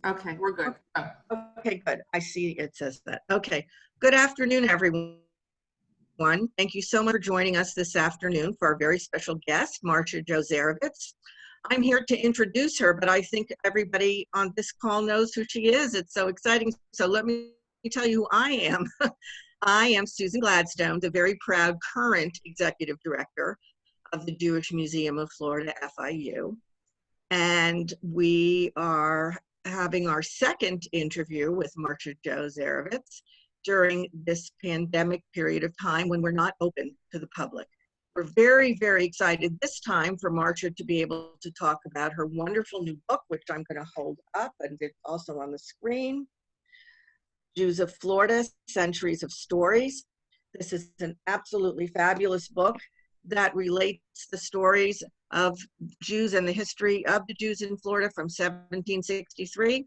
Okay, we're good. Oh. Okay, good. I see it says that. Okay. Good afternoon, everyone. Thank you so much for joining us this afternoon for our very special guest, Marcia Jo Zerivitz. I'm here to introduce her, but I think everybody on this call knows who she is. It's so exciting. So let me tell you who I am. I am Susan Gladstone, the very proud current executive director of the Jewish Museum of Florida, FIU. And we are having our second interview with Marcia Jo Zerivitz during this pandemic period of time when we're not open to the public. We're very, very excited this time for Marcia to be able to talk about her wonderful new book, which I'm going to hold up, and it's also on the screen, Jews of Florida, Centuries of Stories. This is an absolutely fabulous book that relates the stories of Jews and the history of the Jews in Florida from 1763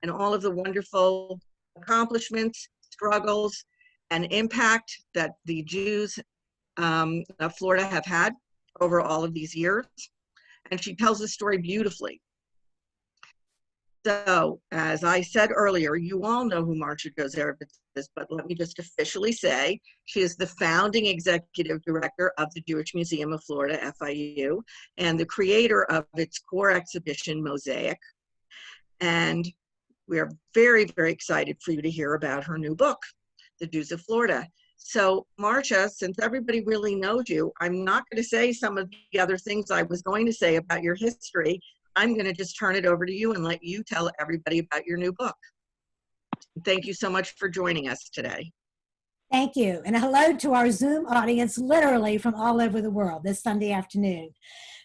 and all of the wonderful accomplishments, struggles, and impact that the Jews of Florida have had over all of these years. And she tells the story beautifully. So, as I said earlier, you all know who Marcia Jo Zerivitz is, but let me just officially say she is the founding executive director of the Jewish Museum of Florida, FIU, and the creator of its core exhibition, Mosaic. And we are very, very excited for you to hear about her new book, The Jews of Florida. So, Marcia, since everybody really knows you, I'm not going to say some of the other things I was going to say about your history. I'm going to just turn it over to you and let you tell everybody about your new book. Thank you so much for joining us today. Thank you. And hello to our Zoom audience, literally from all over the world this Sunday afternoon.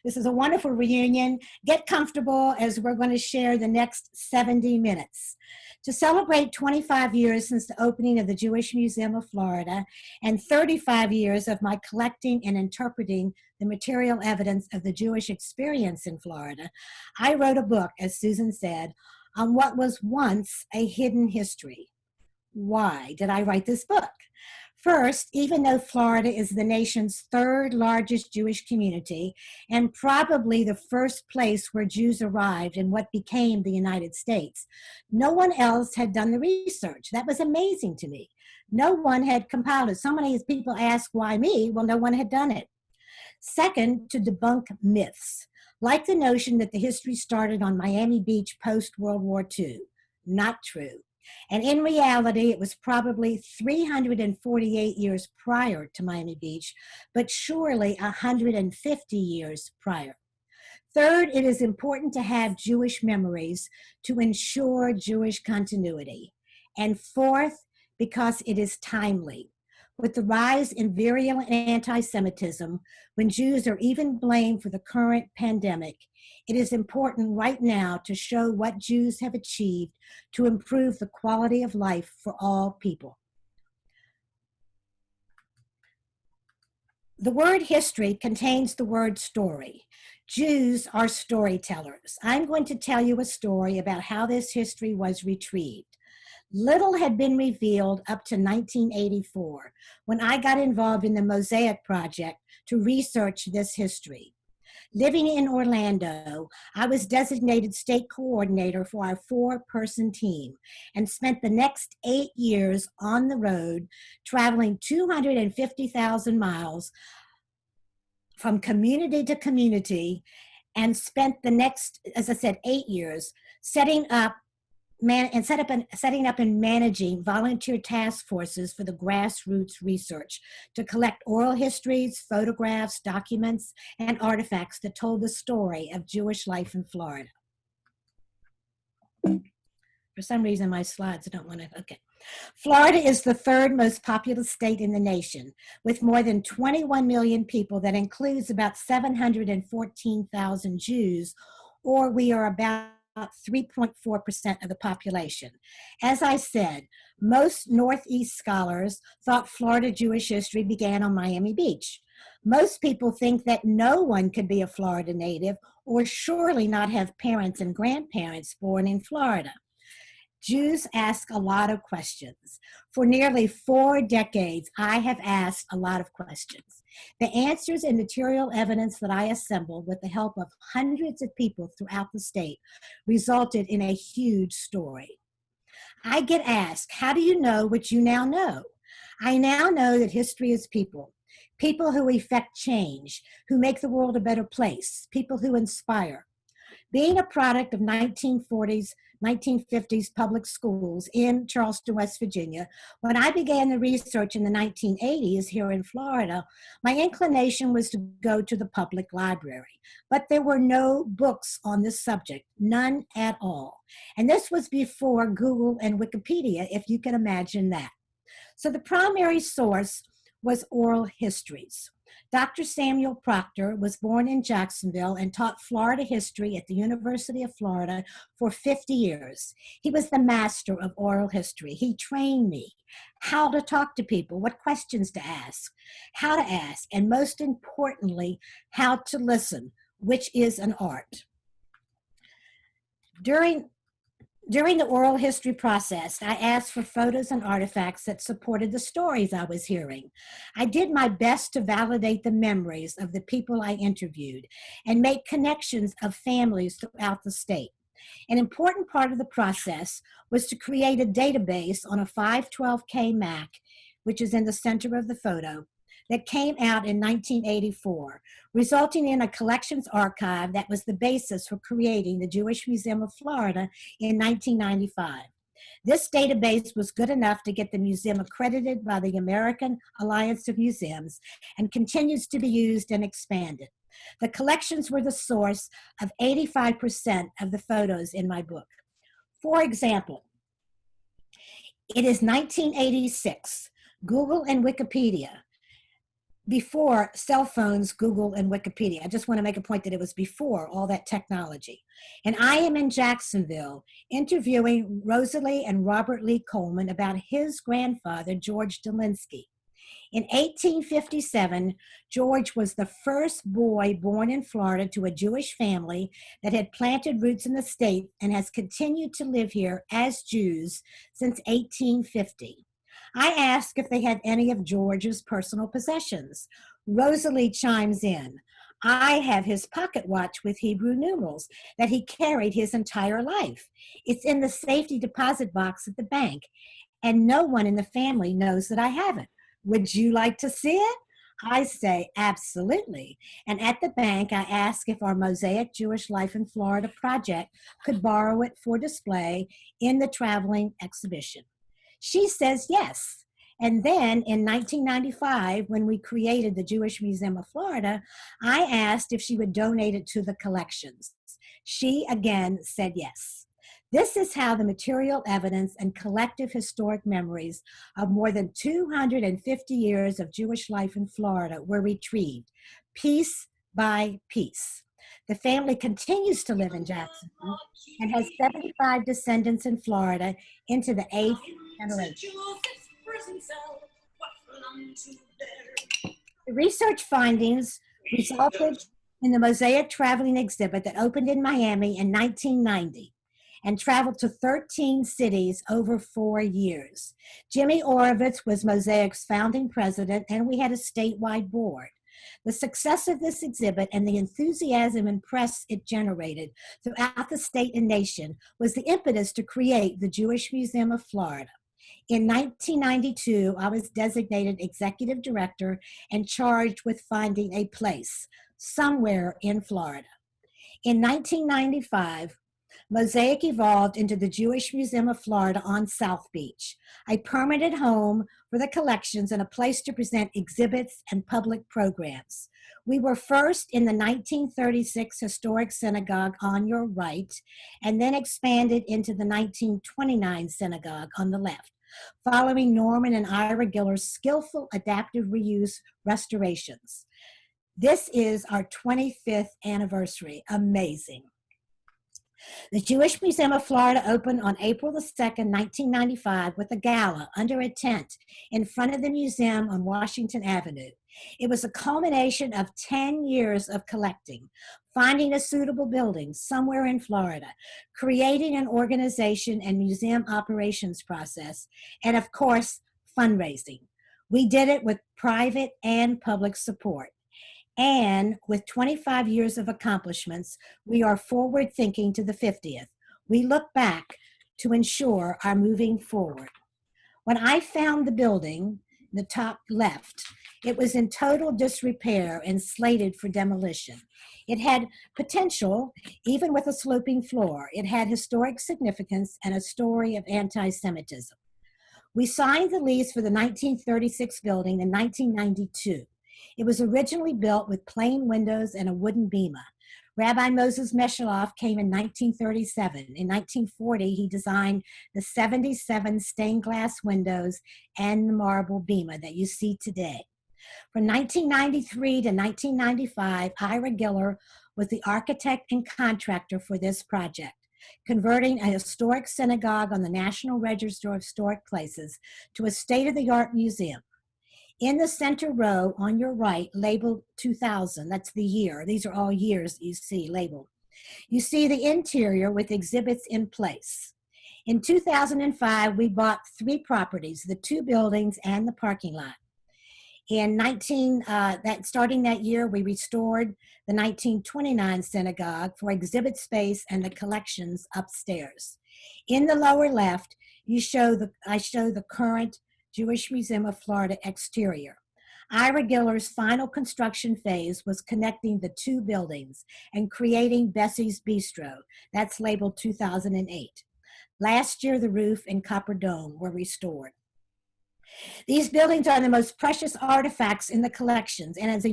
This is a wonderful reunion. Get comfortable as we're going to share the next 70 minutes. To celebrate 25 years since the opening of the Jewish Museum of Florida and 35 years of my collecting and interpreting the material evidence of the Jewish experience in Florida, I wrote a book, as Susan said, on what was once a hidden history. Why did I write this book? First, even though Florida is the nation's third largest Jewish community and probably the first place where Jews arrived in what became the United States, no one else had done the research. That was amazing to me. No one had compiled it. So many people ask, why me? Well, no one had done it. Second, to debunk myths, like the notion that the history started on Miami Beach post-World War II. Not true. And in reality, it was probably 348 years prior to Miami Beach, but surely 150 years prior. Third, it is important to have Jewish memories to ensure Jewish continuity. And fourth, because it is timely. With the rise in virulent anti-Semitism, when Jews are even blamed for the current pandemic, it is important right now to show what Jews have achieved to improve the quality of life for all people. The word history contains the word story. Jews are storytellers. I'm going to tell you a story about how this history was retrieved. Little had been revealed up to 1984, when I got involved in the Mosaic Project to research this history. Living in Orlando, I was designated state coordinator for our 4-person team and spent the next 8 years on the road, traveling 250,000 miles from community to community, and spent the next, as I said, 8 years setting up and managing volunteer task forces for the grassroots research to collect oral histories, photographs, documents, and artifacts that told the story of Jewish life in Florida. For some reason, my slides don't want to, okay. Florida is the third most populous state in the nation, with more than 21 million people. That includes about 714,000 Jews, or we are about 3.4% of the population. As I said, most Northeast scholars thought Florida Jewish history began on Miami Beach. Most people think that no one could be a Florida native or surely not have parents and grandparents born in Florida. Jews ask a lot of questions. For nearly 4 decades, I have asked a lot of questions. The answers and material evidence that I assembled with the help of hundreds of people throughout the state resulted in a huge story. I get asked, how do you know what you now know? I now know that history is people. People who effect change, who make the world a better place, people who inspire. Being a product of 1940s, 1950s public schools in Charleston, West Virginia, when I began the research in the 1980s here in Florida, my inclination was to go to the public library. But there were no books on this subject, none at all. And this was before Google and Wikipedia, if you can imagine that. So the primary source was oral histories. Dr. Samuel Proctor was born in Jacksonville and taught Florida history at the University of Florida for 50 years. He was the master of oral history. He trained me how to talk to people, what questions to ask, how to ask, and most importantly, how to listen, which is an art. During the oral history process, I asked for photos and artifacts that supported the stories I was hearing. I did my best to validate the memories of the people I interviewed and make connections of families throughout the state. An important part of the process was to create a database on a 512K Mac, which is in the center of the photo, that came out in 1984, resulting in a collections archive that was the basis for creating the Jewish Museum of Florida in 1995. This database was good enough to get the museum accredited by the American Alliance of Museums and continues to be used and expanded. The collections were the source of 85% of the photos in my book. For example, it is 1986, Google and Wikipedia. Before cell phones, Google, and Wikipedia. I just want to make a point that it was before all that technology. And I am in Jacksonville interviewing Rosalie and Robert Lee Coleman about his grandfather, George Delinsky. In 1857, George was the first boy born in Florida to a Jewish family that had planted roots in the state and has continued to live here as Jews since 1850. I asked if they had any of George's personal possessions. Rosalie chimes in, I have his pocket watch with Hebrew numerals that he carried his entire life. It's in the safety deposit box at the bank, and no one in the family knows that I have it. Would you like to see it? I say, absolutely. And at the bank, I ask if our Mosaic Jewish Life in Florida project could borrow it for display in the traveling exhibition. She says yes. And then in 1995, when we created the Jewish Museum of Florida, I asked if she would donate it to the collections. She again said yes. This is how the material evidence and collective historic memories of more than 250 years of Jewish life in Florida were retrieved, piece by piece. The family continues to live in Jacksonville and has 75 descendants in Florida into the 8th generation. The research findings resulted in the Mosaic traveling exhibit that opened in Miami in 1990 and traveled to 13 cities over 4 years. Jimmy Orovitz was Mosaic's founding president, and we had a statewide board. The success of this exhibit and the enthusiasm and press it generated throughout the state and nation was the impetus to create the Jewish Museum of Florida. In 1992, I was designated executive director and charged with finding a place somewhere in Florida. In 1995, Mosaic evolved into the Jewish Museum of Florida on South Beach, a permanent home for the collections and a place to present exhibits and public programs. We were first in the 1936 historic synagogue on your right, and then expanded into the 1929 synagogue on the left, following Norman and Ira Giller's skillful adaptive reuse restorations. This is our 25th anniversary. Amazing. The Jewish Museum of Florida opened on April the 2nd, 1995 with a gala under a tent in front of the museum on Washington Avenue. It was a culmination of 10 years of collecting, finding a suitable building somewhere in Florida, creating an organization and museum operations process, and of course, fundraising. We did it with private and public support. And with 25 years of accomplishments, we are forward thinking to the 50th. We look back to ensure our moving forward. When I found the building, the top left, it was in total disrepair and slated for demolition. It had potential, even with a sloping floor. It had historic significance and a story of anti-Semitism. We signed the lease for the 1936 building in 1992. It was originally built with plain windows and a wooden bema. Rabbi Moses Meshaloff came in 1937. In 1940, he designed the 77 stained glass windows and the marble bema that you see today. From 1993 to 1995, Ira Giller was the architect and contractor for this project, converting a historic synagogue on the National Register of Historic Places to a state-of-the-art museum. In the center row on your right, labeled 2000, that's the year. These are all years you see labeled. You see the interior with exhibits in place. In 2005, we bought 3 properties, the 2 buildings and the parking lot. Starting that year, we restored the 1929 synagogue for exhibit space and the collections upstairs. In the lower left, I show the current Jewish Museum of Florida exterior. Ira Giller's final construction phase was connecting the 2 buildings and creating Bessie's Bistro. That's labeled 2008. Last year, the roof and copper dome were restored. These buildings are the most precious artifacts in the collections, and as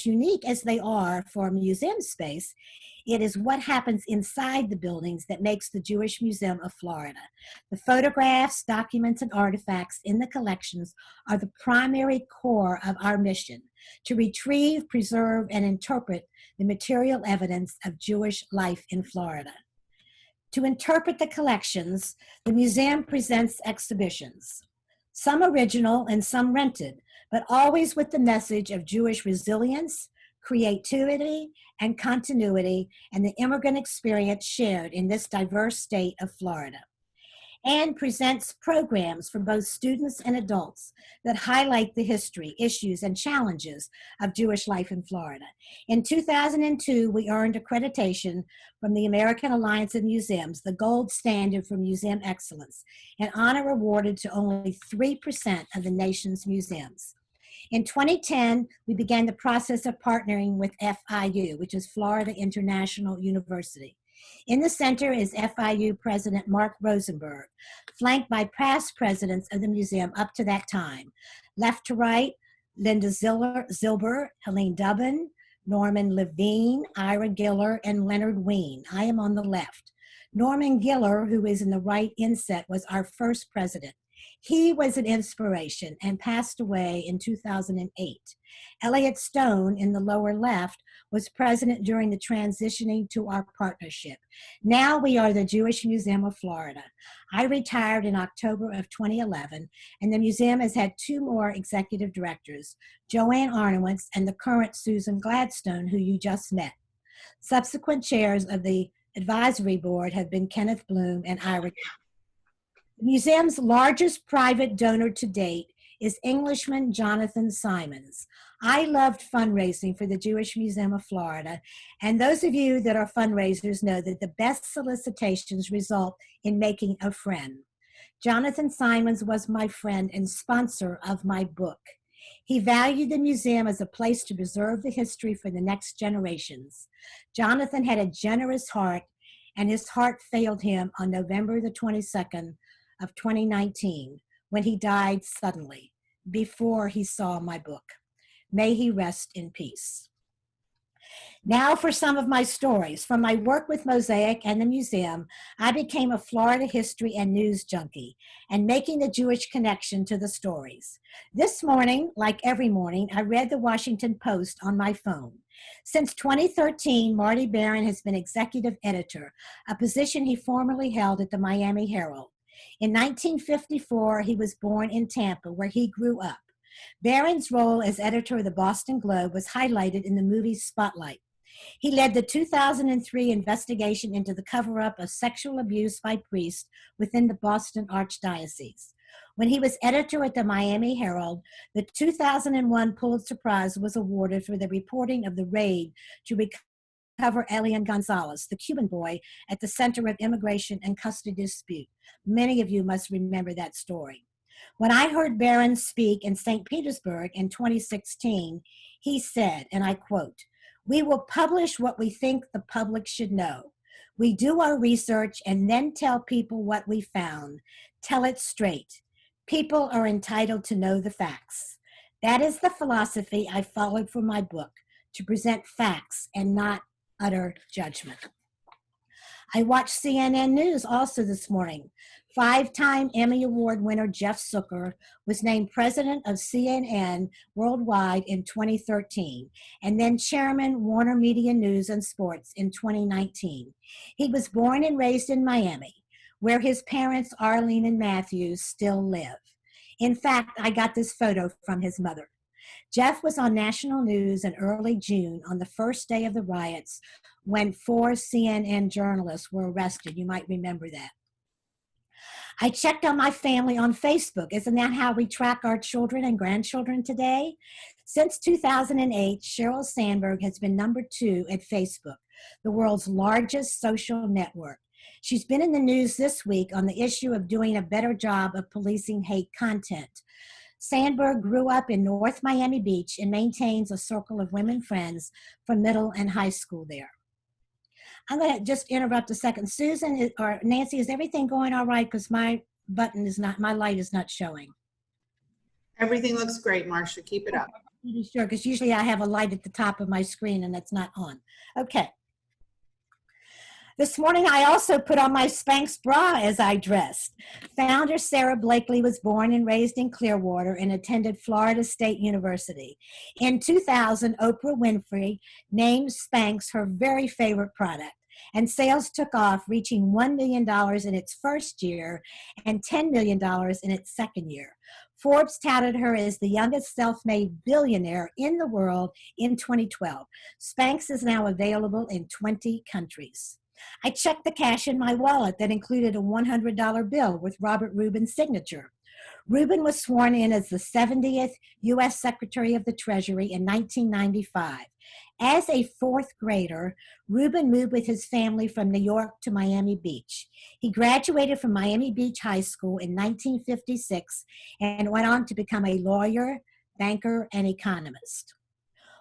unique as they are for a museum space, it is what happens inside the buildings that makes the Jewish Museum of Florida. The photographs, documents, and artifacts in the collections are the primary core of our mission: to retrieve, preserve, and interpret the material evidence of Jewish life in Florida. To interpret the collections, the museum presents exhibitions, some original and some rented, but always with the message of Jewish resilience, creativity, and continuity, and the immigrant experience shared in this diverse state of Florida. And presents programs for both students and adults that highlight the history, issues, and challenges of Jewish life in Florida. In 2002, we earned accreditation from the American Alliance of Museums, the gold standard for museum excellence, an honor awarded to only 3% of the nation's museums. In 2010, we began the process of partnering with FIU, which is Florida International University. In the center is FIU President Mark Rosenberg, flanked by past presidents of the museum up to that time. Left to right, Linda Zilber, Helene Dubbin, Norman Levine, Ira Giller, and Leonard Ween. I am on the left. Norman Giller, who is in the right inset, was our first president. He was an inspiration and passed away in 2008. Elliot Stone, in the lower left, was president during the transitioning to our partnership. Now we are the Jewish Museum of Florida. I retired in October of 2011, and the museum has had 2 more executive directors, Joanne Arnowitz and the current Susan Gladstone, who you just met. Subsequent chairs of the advisory board have been Kenneth Bloom and Ira. The museum's largest private donor to date is Englishman Jonathan Simons. I loved fundraising for the Jewish Museum of Florida, and those of you that are fundraisers know that the best solicitations result in making a friend. Jonathan Simons was my friend and sponsor of my book. He valued the museum as a place to preserve the history for the next generations. Jonathan had a generous heart, and his heart failed him on November the 22nd of 2019, when he died suddenly, before he saw my book. May he rest in peace. Now for some of my stories. From my work with Mosaic and the museum, I became a Florida history and news junkie, and making the Jewish connection to the stories. This morning, like every morning, I read the Washington Post on my phone. Since 2013, Marty Barron has been executive editor, a position he formerly held at the Miami Herald. In 1954, he was born in Tampa, where he grew up. Barron's role as editor of the Boston Globe was highlighted in the movie Spotlight. He led the 2003 investigation into the cover-up of sexual abuse by priests within the Boston Archdiocese. When he was editor at the Miami Herald, the 2001 Pulitzer Prize was awarded for the reporting of the raid to recover Elian Gonzalez, the Cuban boy at the center of immigration and custody dispute. Many of you must remember that story. When I heard Barron speak in St. Petersburg in 2016, he said, and I quote, "We will publish what we think the public should know. We do our research and then tell people what we found. Tell it straight. People are entitled to know the facts." That is the philosophy I followed for my book, to present facts and not utter judgment. I watched CNN News also this morning. 5-time Emmy Award winner Jeff Zucker was named president of CNN worldwide in 2013, and then chairman Warner Media News and Sports in 2019. He was born and raised in Miami, where his parents, Arlene and Matthew, still live. In fact, I got this photo from his mother. Jeff was on national news in early June on the first day of the riots when 4 CNN journalists were arrested. You might remember that. I checked on my family on Facebook. Isn't that how we track our children and grandchildren today? Since 2008, Sheryl Sandberg has been number 2 at Facebook, the world's largest social network. She's been in the news this week on the issue of doing a better job of policing hate content. Sandberg grew up in North Miami Beach and maintains a circle of women friends from middle and high school there. I'm going to just interrupt a second. Susan or Nancy, is everything going all right? Because my light is not showing. Everything looks great, Marcia. Keep it up. Sure, because usually I have a light at the top of my screen and that's not on. Okay. This morning, I also put on my Spanx bra as I dressed. Founder Sara Blakely was born and raised in Clearwater and attended Florida State University. In 2000, Oprah Winfrey named Spanx her very favorite product, and sales took off, reaching $1 million in its first year and $10 million in its second year. Forbes touted her as the youngest self-made billionaire in the world in 2012. Spanx is now available in 20 countries. I checked the cash in my wallet that included a $100 bill with Robert Rubin's signature. Rubin was sworn in as the 70th U.S. Secretary of the Treasury in 1995. As a 4th grader, Rubin moved with his family from New York to Miami Beach. He graduated from Miami Beach High School in 1956 and went on to become a lawyer, banker, and economist.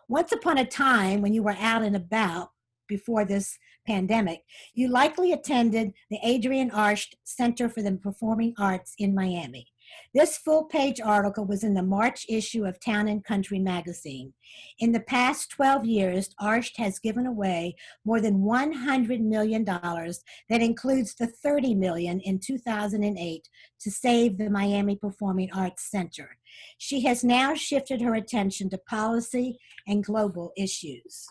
Once upon a time, when you were out and about before this pandemic, you likely attended the Adrienne Arsht Center for the Performing Arts in Miami. This full-page article was in the March issue of Town and Country magazine. In the past 12 years, Arsht has given away more than $100 million. That includes the $30 million in 2008 to save the Miami Performing Arts Center. She has now shifted her attention to policy and global issues.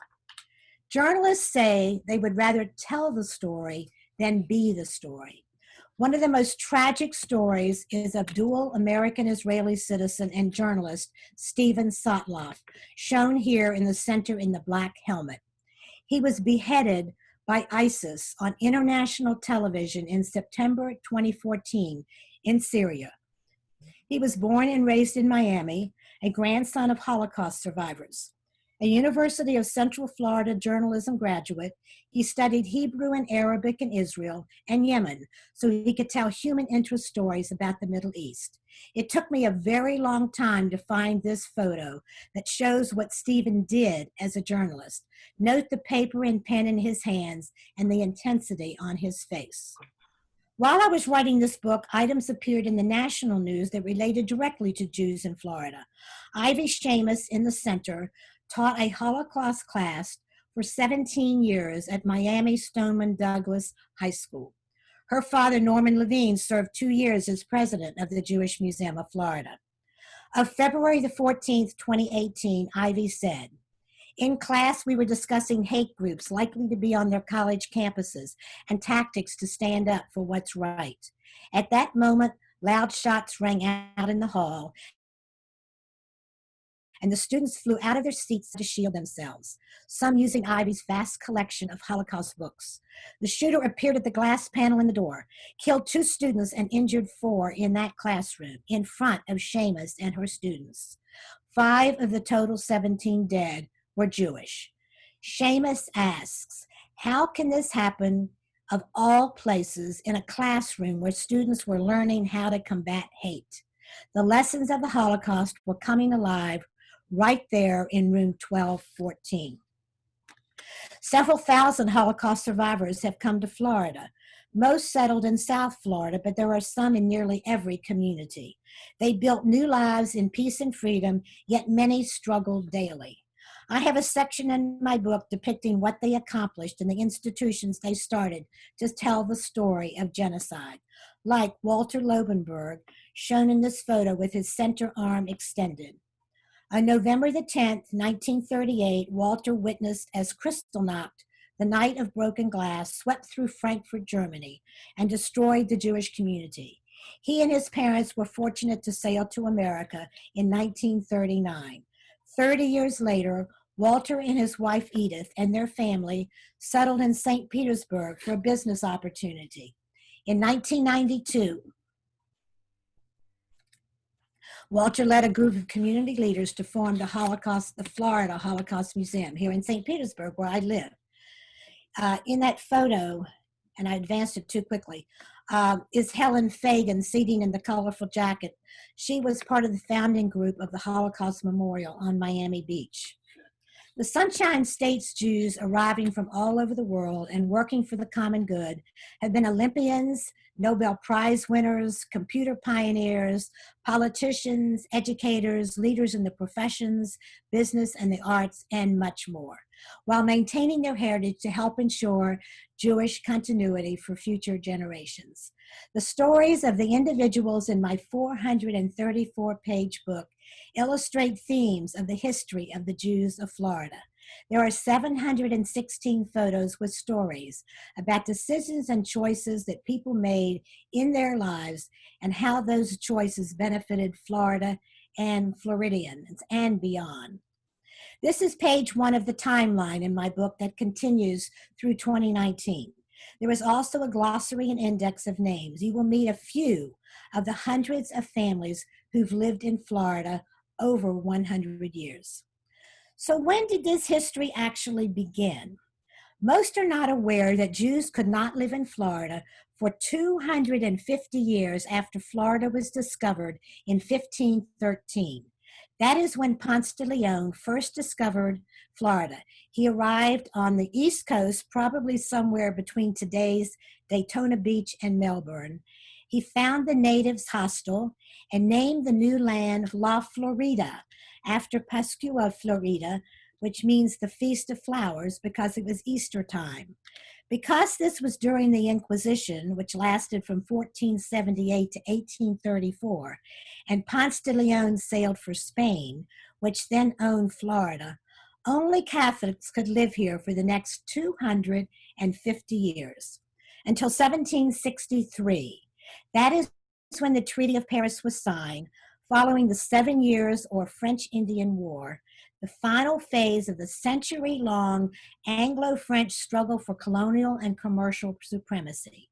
Journalists say they would rather tell the story than be the story. One of the most tragic stories is of dual American-Israeli citizen and journalist Steven Sotloff, shown here in the center in the black helmet. He was beheaded by ISIS on international television in September 2014 in Syria. He was born and raised in Miami, a grandson of Holocaust survivors. A University of Central Florida journalism graduate, he studied Hebrew and Arabic in Israel and Yemen so he could tell human interest stories about the Middle East. It took me a very long time to find this photo that shows what Steven did as a journalist. Note the paper and pen in his hands and the intensity on his face. While I was writing this book, items appeared in the national news that related directly to Jews in Florida. Ivy Schamis in the center taught a Holocaust class for 17 years at Miami Stoneman Douglas High School. Her father, Norman Levine, served 2 years as president of the Jewish Museum of Florida. Of February the 14th, 2018, Ivy said, "In class, we were discussing hate groups likely to be on their college campuses and tactics to stand up for what's right. At that moment, loud shots rang out in the hall, and the students flew out of their seats to shield themselves, some using Ivy's vast collection of Holocaust books. The shooter appeared at the glass panel in the door, killed 2 students and injured 4 in that classroom in front of Schamis and her students. 5 of the total 17 dead were Jewish. Schamis asks, how can this happen of all places in a classroom where students were learning how to combat hate? The lessons of the Holocaust were coming alive right there in room 1214. Several thousand Holocaust survivors have come to Florida. Most settled in South Florida, but there are some in nearly every community. They built new lives in peace and freedom, yet many struggled daily. I have a section in my book depicting what they accomplished in the institutions they started to tell the story of genocide, like Walter Lobenberg, shown in this photo with his center arm extended. On November the 10th, 1938, Walter witnessed as Kristallnacht, the night of broken glass, swept through Frankfurt, Germany, and destroyed the Jewish community. He and his parents were fortunate to sail to America in 1939. 30 years later, Walter and his wife Edith and their family settled in St. Petersburg for a business opportunity. In 1992, Walter led a group of community leaders to form the Florida Holocaust Museum here in St. Petersburg, where I live. In that photo, and I advanced it too quickly, is Helen Fagan seating in the colorful jacket. She was part of the founding group of the Holocaust Memorial on Miami Beach. The Sunshine State's Jews arriving from all over the world and working for the common good have been Olympians, Nobel Prize winners, computer pioneers, politicians, educators, leaders in the professions, business and the arts, and much more, while maintaining their heritage to help ensure Jewish continuity for future generations. The stories of the individuals in my 434-page book illustrate themes of the history of the Jews of Florida. There are 716 photos with stories about decisions and choices that people made in their lives and how those choices benefited Florida and Floridians and beyond. This is page 1 of the timeline in my book that continues through 2019. There is also a glossary and index of names. You will meet a few of the hundreds of families who've lived in Florida over 100 years. So when did this history actually begin? Most are not aware that Jews could not live in Florida for 250 years after Florida was discovered in 1513. That is when Ponce de Leon first discovered Florida. He arrived on the East Coast, probably somewhere between today's Daytona Beach and Melbourne. He found the natives hostile and named the new land La Florida, after Pascua Florida, which means the Feast of Flowers, because it was Easter time. Because this was during the Inquisition, which lasted from 1478 to 1834, and Ponce de Leon sailed for Spain, which then owned Florida, only Catholics could live here for the next 250 years, until 1763. That is when the Treaty of Paris was signed, following the 7 years or French-Indian War, the final phase of the century-long Anglo-French struggle for colonial and commercial supremacy.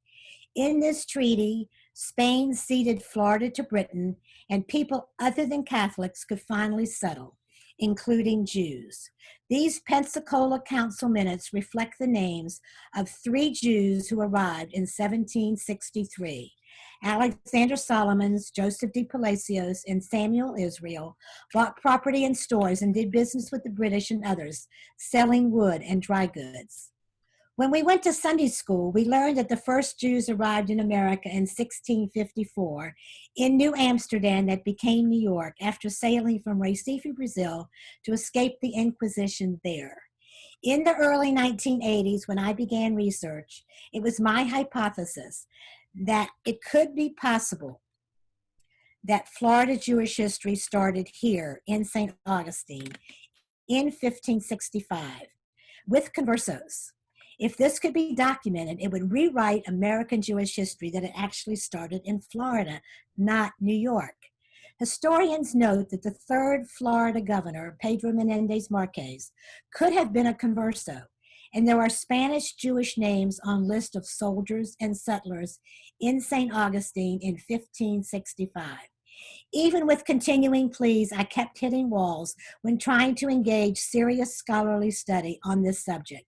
In this treaty, Spain ceded Florida to Britain, and people other than Catholics could finally settle, including Jews. These Pensacola Council minutes reflect the names of 3 Jews who arrived in 1763. Alexander Solomons, Joseph de Palacios, and Samuel Israel bought property and stores and did business with the British and others, selling wood and dry goods. When we went to Sunday school, we learned that the first Jews arrived in America in 1654 in New Amsterdam that became New York after sailing from Recife, Brazil to escape the Inquisition there. In the early 1980s, when I began research, it was my hypothesis that it could be possible that Florida Jewish history started here in St. Augustine in 1565 with Conversos. If this could be documented, it would rewrite American Jewish history that it actually started in Florida, not New York. Historians note that the third Florida governor, Pedro Menendez Marquez, could have been a converso, and there are Spanish Jewish names on list of soldiers and settlers in St. Augustine in 1565. Even with continuing pleas, I kept hitting walls when trying to engage serious scholarly study on this subject.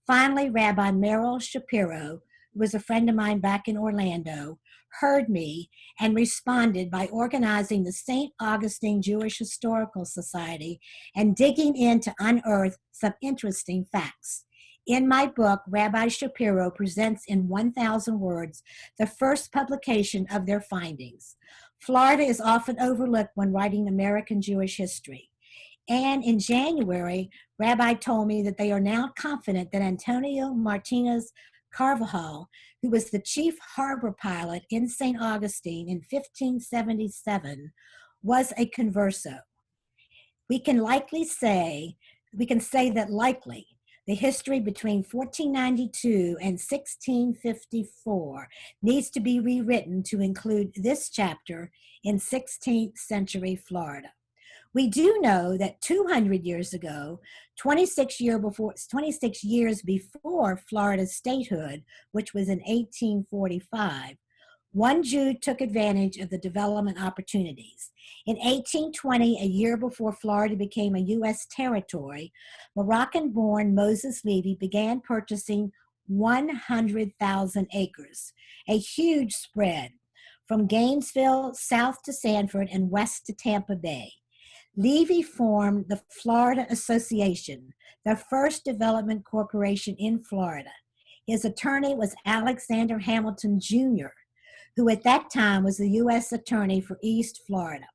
Finally, Rabbi Merrill Shapiro, who was a friend of mine back in Orlando, heard me and responded by organizing the St. Augustine Jewish Historical Society and digging in to unearth some interesting facts. In my book, Rabbi Shapiro presents in 1,000 words the first publication of their findings. Florida is often overlooked when writing American Jewish history. And in January, Rabbi told me that they are now confident that Antonio Martinez Carvajal, who was the chief harbor pilot in St. Augustine in 1577, was a converso. We can say that likely the history between 1492 and 1654 needs to be rewritten to include this chapter in 16th century Florida. We do know that 200 years ago, 26 years before Florida's statehood, which was in 1845, one Jew took advantage of the development opportunities. In 1820, a year before Florida became a U.S. territory, Moroccan-born Moses Levy began purchasing 100,000 acres, a huge spread from Gainesville south to Sanford and west to Tampa Bay. Levy formed the Florida Association, the first development corporation in Florida. His attorney was Alexander Hamilton Jr., who at that time was the U.S. Attorney for East Florida.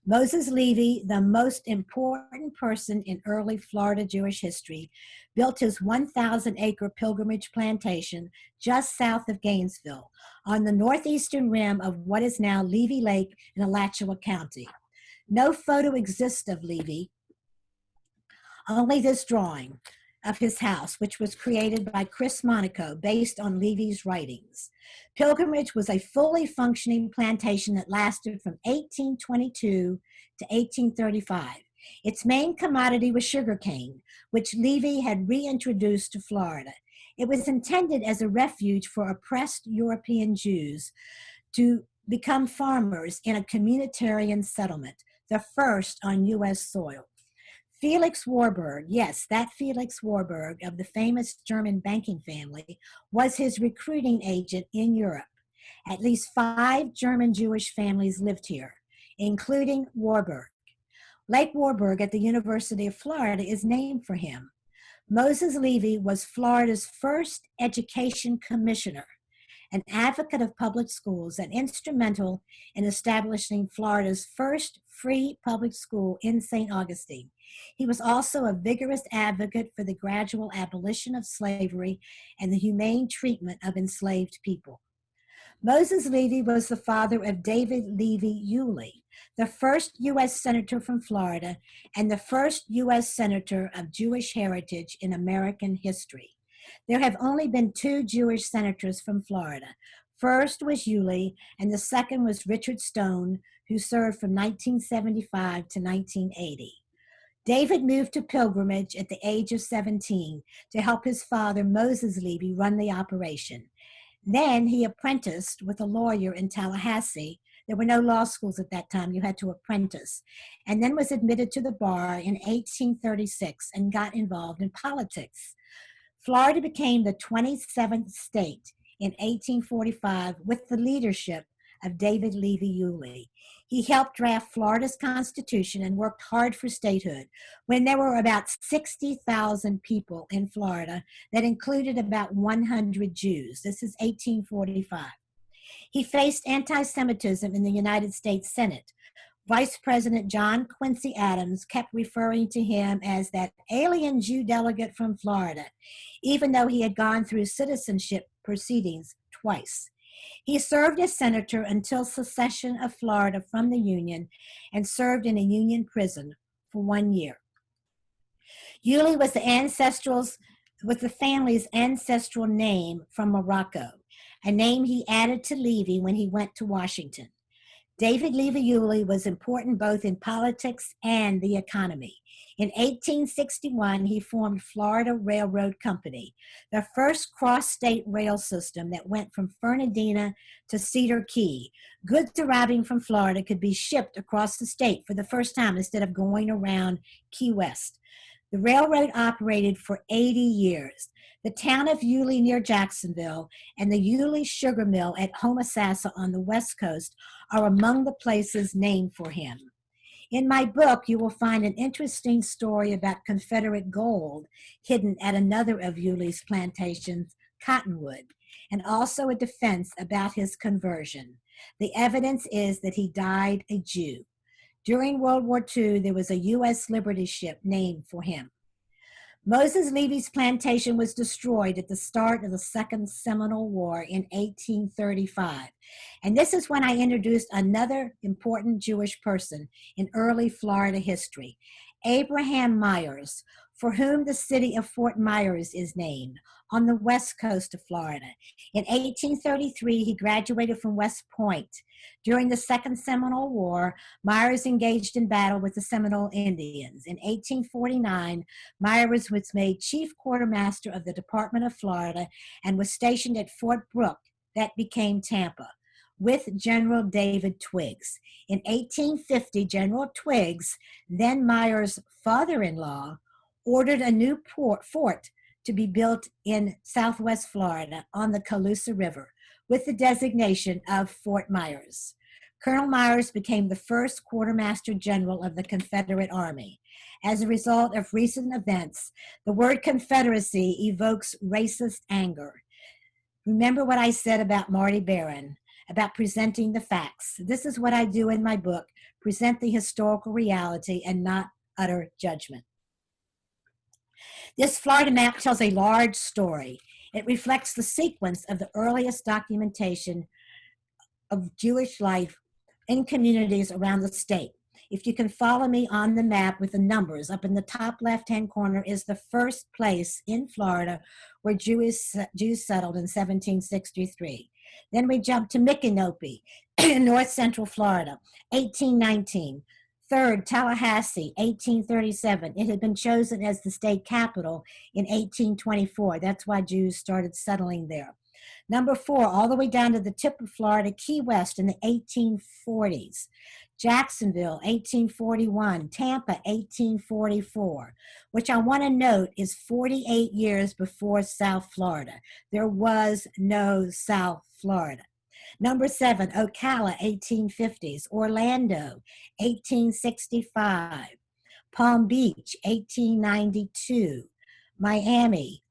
Moses Levy, the most important person in early Florida Jewish history, built his 1,000-acre pilgrimage plantation just south of Gainesville on the northeastern rim of what is now Levy Lake in Alachua County. No photo exists of Levy, only this drawing of his house, which was created by Chris Monaco based on Levy's writings. Pilgrimage was a fully functioning plantation that lasted from 1822 to 1835. Its main commodity was sugarcane, which Levy had reintroduced to Florida. It was intended as a refuge for oppressed European Jews to become farmers in a communitarian settlement, the first on U.S. soil. Felix Warburg, yes, that Felix Warburg of the famous German banking family, was his recruiting agent in Europe. At least 5 German Jewish families lived here, including Warburg. Lake Warburg at the University of Florida is named for him. Moses Levy was Florida's first education commissioner, an advocate of public schools, and instrumental in establishing Florida's first free public school in St. Augustine. He was also a vigorous advocate for the gradual abolition of slavery and the humane treatment of enslaved people. Moses Levy was the father of David Levy Yulee, the first U.S. Senator from Florida and the first U.S. Senator of Jewish heritage in American history. There have only been 2 Jewish senators from Florida. First was Yulee, and the second was Richard Stone, who served from 1975 to 1980. David moved to Pilgrimage at the age of 17 to help his father, Moses Levy, run the operation. Then he apprenticed with a lawyer in Tallahassee. There were no law schools at that time. You had to apprentice. And then was admitted to the bar in 1836 and got involved in politics. Florida became the 27th state in 1845 with the leadership of David Levy Yulee. He helped draft Florida's Constitution and worked hard for statehood when there were about 60,000 people in Florida that included about 100 Jews. This is 1845. He faced anti-Semitism in the United States Senate. Vice President John Quincy Adams kept referring to him as that alien Jew delegate from Florida, even though he had gone through citizenship proceedings twice. He served as senator until secession of Florida from the Union and served in a Union prison for 1 year. Yulee was the family's ancestral name from Morocco, a name he added to Levy when he went to Washington. David Levy Yulee was important both in politics and the economy. In 1861, he formed Florida Railroad Company, the first cross-state rail system that went from Fernandina to Cedar Key. Goods arriving from Florida could be shipped across the state for the first time instead of going around Key West. The railroad operated for 80 years. The town of Yulee near Jacksonville and the Yulee Sugar Mill at Homosassa on the West Coast are among the places named for him. In my book, you will find an interesting story about Confederate gold hidden at another of Yulee's plantations, Cottonwood, and also a defense about his conversion. The evidence is that he died a Jew. During World War II, there was a U.S. Liberty ship named for him. Moses Levy's plantation was destroyed at the start of the Second Seminole War in 1835. And this is when I introduced another important Jewish person in early Florida history, Abraham Myers, for whom the city of Fort Myers is named, on the west coast of Florida. In 1833, he graduated from West Point. During the Second Seminole War, Myers engaged in battle with the Seminole Indians. In 1849, Myers was made chief quartermaster of the Department of Florida and was stationed at Fort Brooke, that became Tampa, with General David Twiggs. In 1850, General Twiggs, then Myers' father-in-law, ordered a new fort to be built in southwest Florida on the Colusa River with the designation of Fort Myers. Colonel Myers became the first quartermaster general of the Confederate Army. As a result of recent events, the word Confederacy evokes racist anger. Remember what I said about Marty Barron, about presenting the facts. This is what I do in my book, present the historical reality and not utter judgment. This Florida map tells a large story. It reflects the sequence of the earliest documentation of Jewish life in communities around the state. If you can follow me on the map with the numbers, up in the top left-hand corner is the first place in Florida where Jews settled in 1763. Then we jump to Micanopy in north central Florida, 1819. Third, Tallahassee, 1837. It had been chosen as the state capital in 1824. That's why Jews started settling there. Number 4, all the way down to the tip of Florida, Key West in the 1840s. Jacksonville, 1841. Tampa, 1844, which I want to note is 48 years before South Florida. There was no South Florida. Number 7, Ocala, 1850s. Orlando, 1865. Palm Beach, 1892. Miami,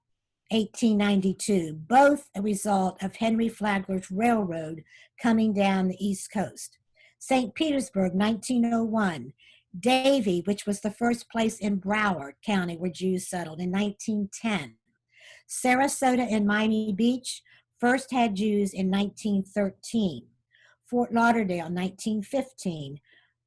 1892. Both a result of Henry Flagler's railroad coming down the East Coast. St. Petersburg, 1901. Davie, which was the first place in Broward County where Jews settled in 1910. Sarasota and Miami Beach first had Jews in 1913. Fort Lauderdale, 1915.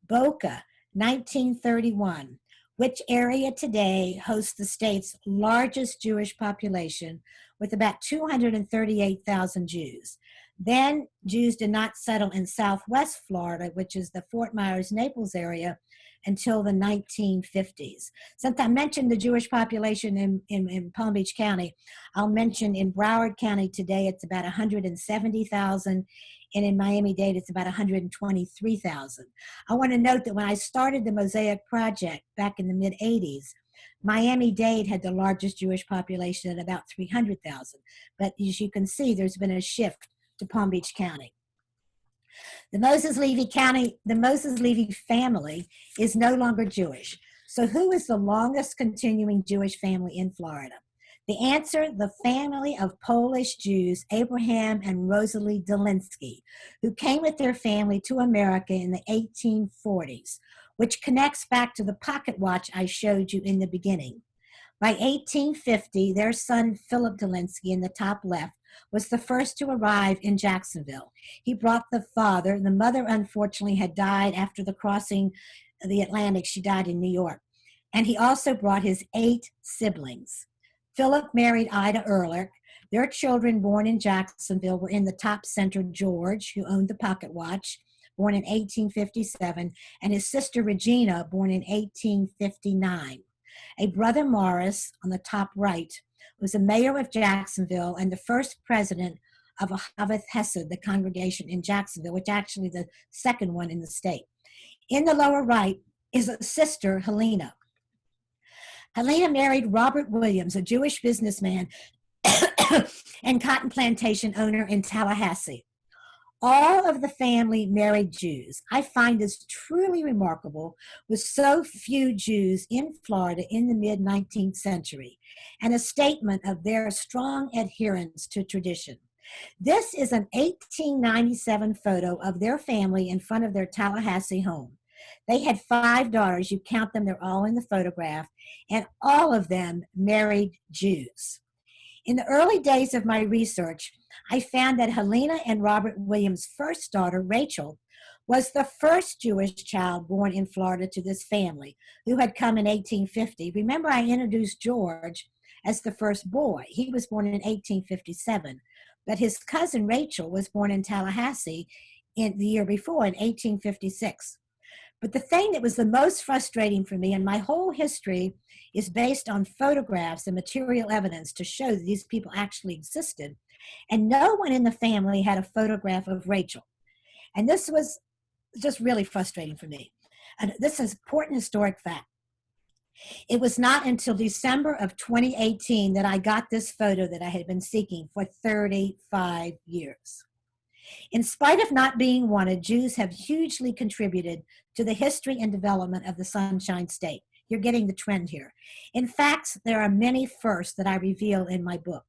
Boca, 1931. Which area today hosts the state's largest Jewish population with about 238,000 Jews. Then Jews did not settle in southwest Florida, which is the Fort Myers, Naples area, until the 1950s. Since I mentioned the Jewish population in Palm Beach County, I'll mention in Broward County today it's about 170,000, and in Miami-Dade it's about 123,000. I want to note that when I started the Mosaic Project back in the mid-'80s, Miami-Dade had the largest Jewish population at about 300,000. But as you can see, there's been a shift to Palm Beach County. The Moses Levy family is no longer Jewish. So who is the longest continuing Jewish family in Florida? The answer, the family of Polish Jews, Abraham and Rosalie Dolinsky, who came with their family to America in the 1840s, which connects back to the pocket watch I showed you in the beginning. By 1850, their son, Philip Dolinsky, in the top left, was the first to arrive in Jacksonville. He brought the father. The mother, unfortunately, had died after the crossing of the Atlantic. She died in New York. And he also brought his 8 siblings. Philip married Ida Ehrlich. Their children born in Jacksonville were in the top center, George, who owned the pocket watch, born in 1857, and his sister Regina, born in 1859. A brother Morris, on the top right, was the mayor of Jacksonville and the first president of Ahaveth Hesed, the congregation in Jacksonville, which actually the second one in the state. In the lower right is a sister, Helena. Helena married Robert Williams, a Jewish businessman and cotton plantation owner in Tallahassee. All of the family married Jews. I find this truly remarkable, with so few Jews in Florida in the mid-19th century, and a statement of their strong adherence to tradition. This is an 1897 photo of their family in front of their Tallahassee home. They had 5 daughters. You count them, they're all in the photograph, and all of them married Jews. In the early days of my research, I found that Helena and Robert Williams' first daughter, Rachel, was the first Jewish child born in Florida to this family, who had come in 1850. Remember, I introduced George as the first boy. He was born in 1857, but his cousin Rachel was born in Tallahassee in the year before, in 1856. But the thing that was the most frustrating for me, and my whole history is based on photographs and material evidence to show that these people actually existed, and no one in the family had a photograph of Rachel. And this was just really frustrating for me. And this is an important historic fact. It was not until December of 2018 that I got this photo that I had been seeking for 35 years. In spite of not being wanted, Jews have hugely contributed to the history and development of the Sunshine State. You're getting the trend here. In fact, there are many firsts that I reveal in my book.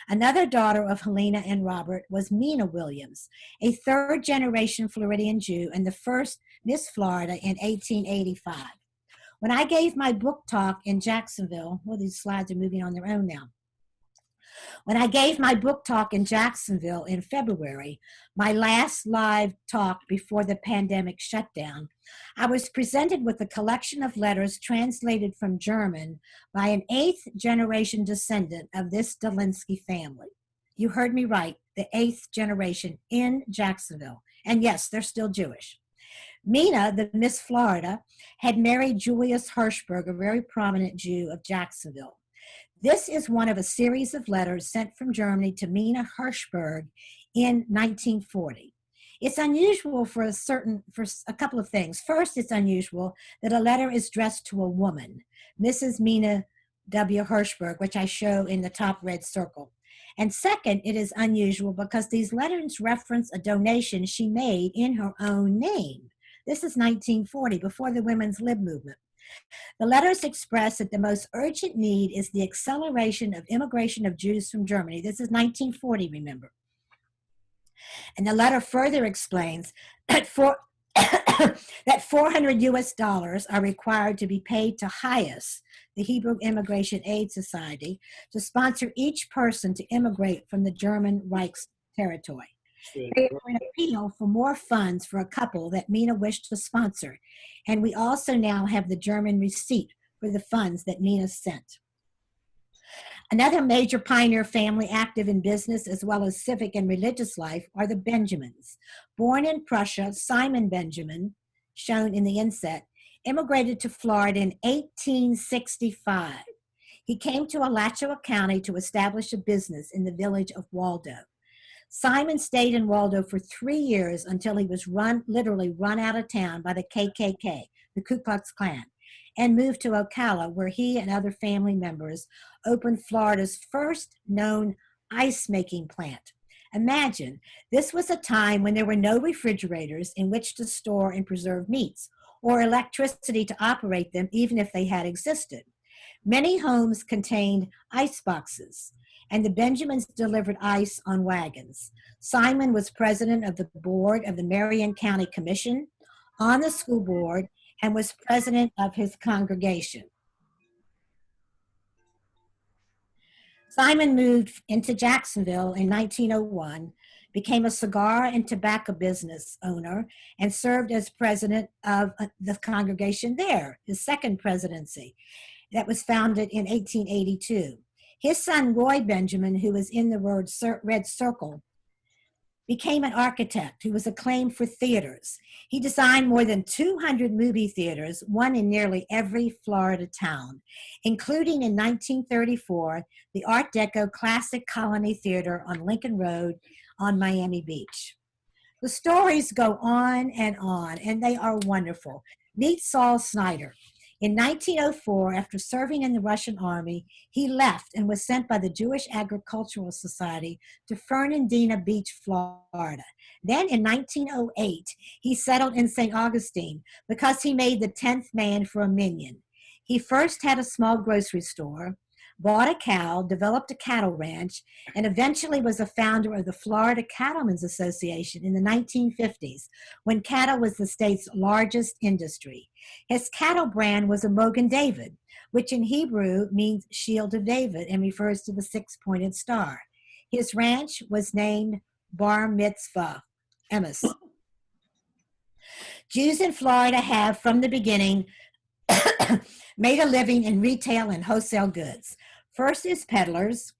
Another daughter of Helena and Robert was Mina Williams, a third-generation Floridian Jew and the first Miss Florida in 1885. When I gave my book talk in Jacksonville, well, these slides are moving on their own now. When I gave my book talk in Jacksonville in February, my last live talk before the pandemic shutdown, I was presented with a collection of letters translated from German by an 8th-generation descendant of this Delinsky family. You heard me right, the 8th generation in Jacksonville. And yes, they're still Jewish. Mina, the Miss Florida, had married Julius Hirschberg, a very prominent Jew of Jacksonville. This is one of a series of letters sent from Germany to Mina Hirschberg in 1940. It's unusual for a couple of things. First, it's unusual that a letter is addressed to a woman, Mrs. Mina W. Hirschberg, which I show in the top red circle. And second, it is unusual because these letters reference a donation she made in her own name. This is 1940, before the women's lib movement. The letters express that the most urgent need is the acceleration of immigration of Jews from Germany. This is 1940, remember. And the letter further explains that that $400 US are required to be paid to HIAS, the Hebrew Immigration Aid Society, to sponsor each person to immigrate from the German Reich's territory. They were an appeal for more funds for a couple that Mina wished to sponsor, and we also now have the German receipt for the funds that Mina sent. Another major pioneer family active in business as well as civic and religious life are the Benjamins. Born in Prussia, Simon Benjamin, shown in the inset, immigrated to Florida in 1865. He came to Alachua County to establish a business in the village of Waldo. Simon stayed in Waldo for 3 years until he was literally run out of town by the KKK, the Ku Klux Klan, and moved to Ocala, where he and other family members opened Florida's first known ice-making plant. Imagine, this was a time when there were no refrigerators in which to store and preserve meats, or electricity to operate them, even if they had existed. Many homes contained ice boxes, and the Benjamins delivered ice on wagons. Simon was president of the board of the Marion County Commission, on the school board, and was president of his congregation. Simon moved into Jacksonville in 1901, became a cigar and tobacco business owner, and served as president of the congregation there, his second presidency, that was founded in 1882. His son, Roy Benjamin, who is in the red circle, became an architect who was acclaimed for theaters. He designed more than 200 movie theaters, one in nearly every Florida town, including in 1934, the Art Deco Classic Colony Theater on Lincoln Road on Miami Beach. The stories go on, and they are wonderful. Meet Saul Snyder. In 1904, after serving in the Russian army, he left and was sent by the Jewish Agricultural Society to Fernandina Beach, Florida. Then in 1908, he settled in St. Augustine because he made the 10th man for a million. He first had a small grocery store, bought a cow, developed a cattle ranch, and eventually was a founder of the Florida Cattlemen's Association in the 1950s, when cattle was the state's largest industry. His cattle brand was a Mogan David, which in Hebrew means Shield of David and refers to the six-pointed star. His ranch was named Bar Mitzvah, Emes. Jews in Florida have, from the beginning, made a living in retail and wholesale goods. First is peddlers,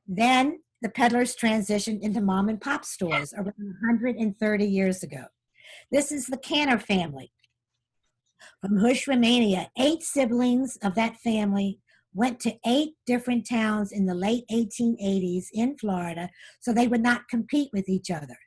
then the peddlers transitioned into mom and pop stores around 130 years ago. This is the Canner family. From Hush, Romania, 8 siblings of that family went to 8 different towns in the late 1880s in Florida so they would not compete with each other.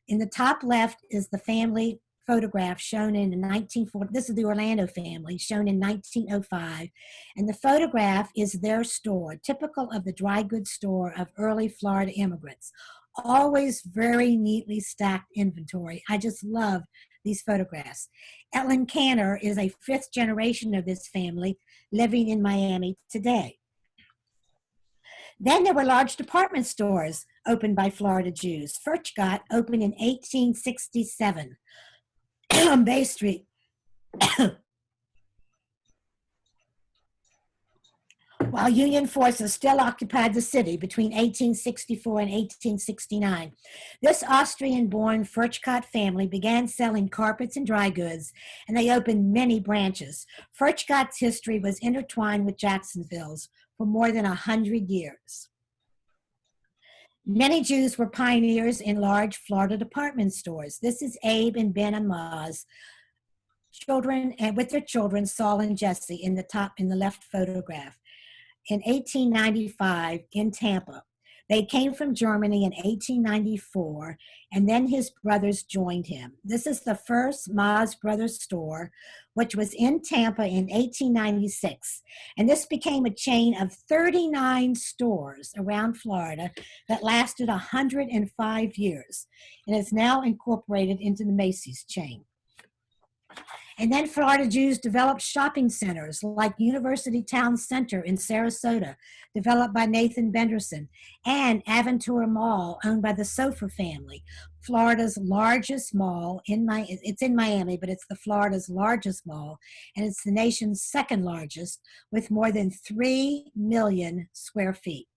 In the top left is the family photograph shown in 1940. This is the Orlando family, shown in 1905. And the photograph is their store, typical of the dry goods store of early Florida immigrants. Always very neatly stacked inventory. I just love these photographs. Ellen Canner is a 5th generation of this family living in Miami today. Then there were large department stores opened by Florida Jews. Furchtgott opened in 1867 on Bay Street. While Union forces still occupied the city between 1864 and 1869. This Austrian-born Furchtgott family began selling carpets and dry goods, and they opened many branches. Furchtgott's history was intertwined with Jacksonville's for more than 100 years. Many Jews were pioneers in large Florida department stores. This is Abe and Ben and Maz, children, and with their children, Saul and Jesse, in the left photograph. In 1895 in Tampa. They came from Germany in 1894, and then his brothers joined him. This is the first Maz Brothers store, which was in Tampa in 1896. And this became a chain of 39 stores around Florida that lasted 105 years and is now incorporated into the Macy's chain. And then Florida Jews developed shopping centers like University Town Center in Sarasota, developed by Nathan Benderson, and Aventura Mall, owned by the Sofer family, Florida's largest mall. It's in Miami, but it's the Florida's largest mall, and it's the nation's second largest, with more than 3 million square feet.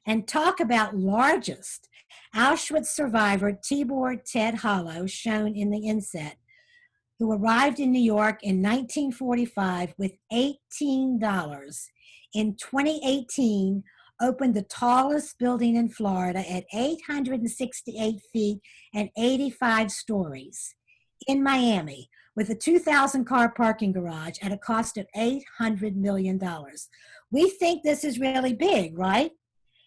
And talk about largest. Auschwitz survivor Tibor Ted Hollow, shown in the inset, who arrived in New York in 1945 with $18, in 2018 opened the tallest building in Florida at 868 feet and 85 stories in Miami with a 2,000 car parking garage at a cost of $800 million. We think this is really big, right?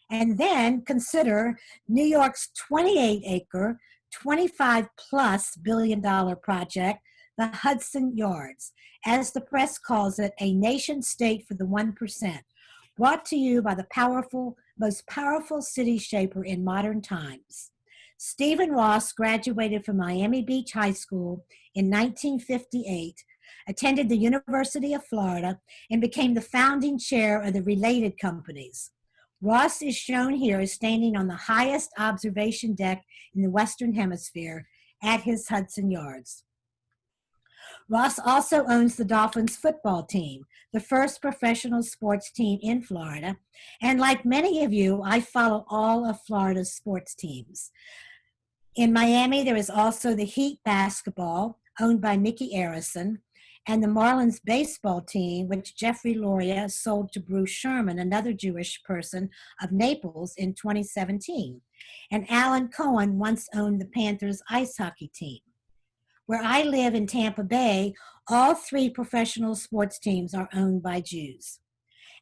And then consider New York's 28-acre, $25+ billion project, the Hudson Yards, as the press calls it, a nation state for the 1%, brought to you by the most powerful city shaper in modern times. Stephen Ross graduated from Miami Beach High School in 1958, attended the University of Florida, and became the founding chair of the related companies. Ross is shown here as standing on the highest observation deck in the Western Hemisphere at his Hudson Yards. Ross also owns the Dolphins football team, the first professional sports team in Florida. And like many of you, I follow all of Florida's sports teams. In Miami, there is also the Heat basketball, owned by Mickey Arison, and the Marlins baseball team, which Jeffrey Loria sold to Bruce Sherman, another Jewish person of Naples, in 2017. And Alan Cohen once owned the Panthers ice hockey team. Where I live in Tampa Bay, all 3 professional sports teams are owned by Jews.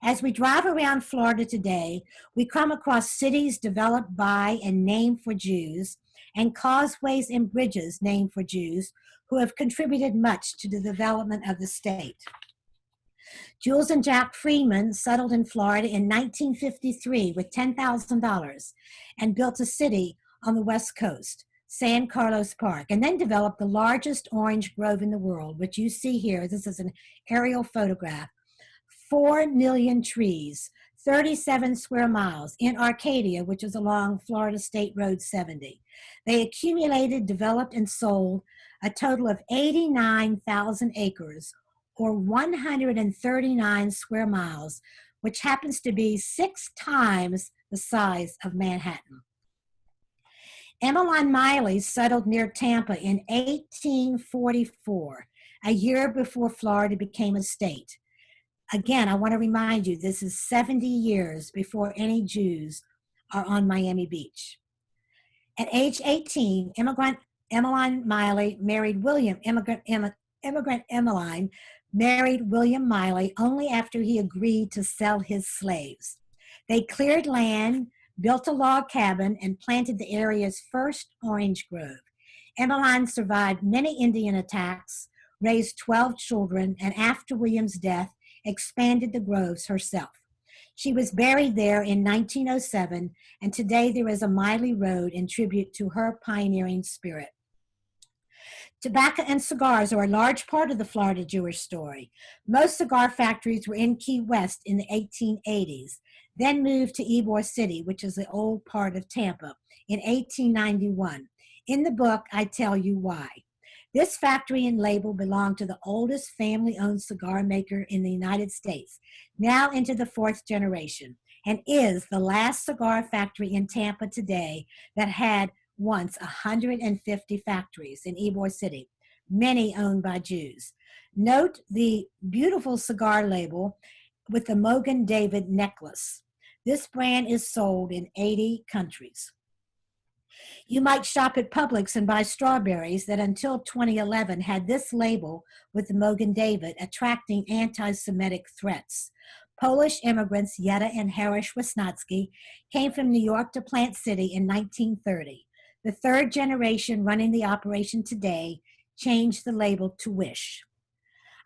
As we drive around Florida today, we come across cities developed by and named for Jews, and causeways and bridges named for Jews who have contributed much to the development of the state. Jules and Jack Freeman settled in Florida in 1953 with $10,000 and built a city on the West Coast, San Carlos Park, and then developed the largest orange grove in the world, which you see here. This is an aerial photograph. 4 million trees, 37 square miles in Arcadia, which is along Florida State Road 70. They accumulated, developed, and sold a total of 89,000 acres, or 139 square miles, which happens to be 6 times the size of Manhattan. Emmeline Miley settled near Tampa in 1844, a year before Florida became a state. Again, I want to remind you, this is 70 years before any Jews are on Miami Beach. At age 18, Emmeline Miley married immigrant Emmeline married William Miley only after he agreed to sell his slaves. They cleared land, built a log cabin, and planted the area's first orange grove. Emmeline survived many Indian attacks, raised 12 children, and after William's death, expanded the groves herself. She was buried there in 1907, and today there is a Miley Road in tribute to her pioneering spirit. Tobacco and cigars are a large part of the Florida Jewish story. Most cigar factories were in Key West in the 1880s, then moved to Ybor City, which is the old part of Tampa, in 1891. In the book, I tell you why. This factory and label belonged to the oldest family-owned cigar maker in the United States, now into the 4th generation, and is the last cigar factory in Tampa today that had once 150 factories in Ybor City, many owned by Jews. Note the beautiful cigar label with the Mogen David necklace. This brand is sold in 80 countries. You might shop at Publix and buy strawberries that until 2011 had this label with the Mogen David, attracting anti-Semitic threats. Polish immigrants Yetta and Harish Wisnocki came from New York to Plant City in 1930. The 3rd generation running the operation today changed the label to Wish.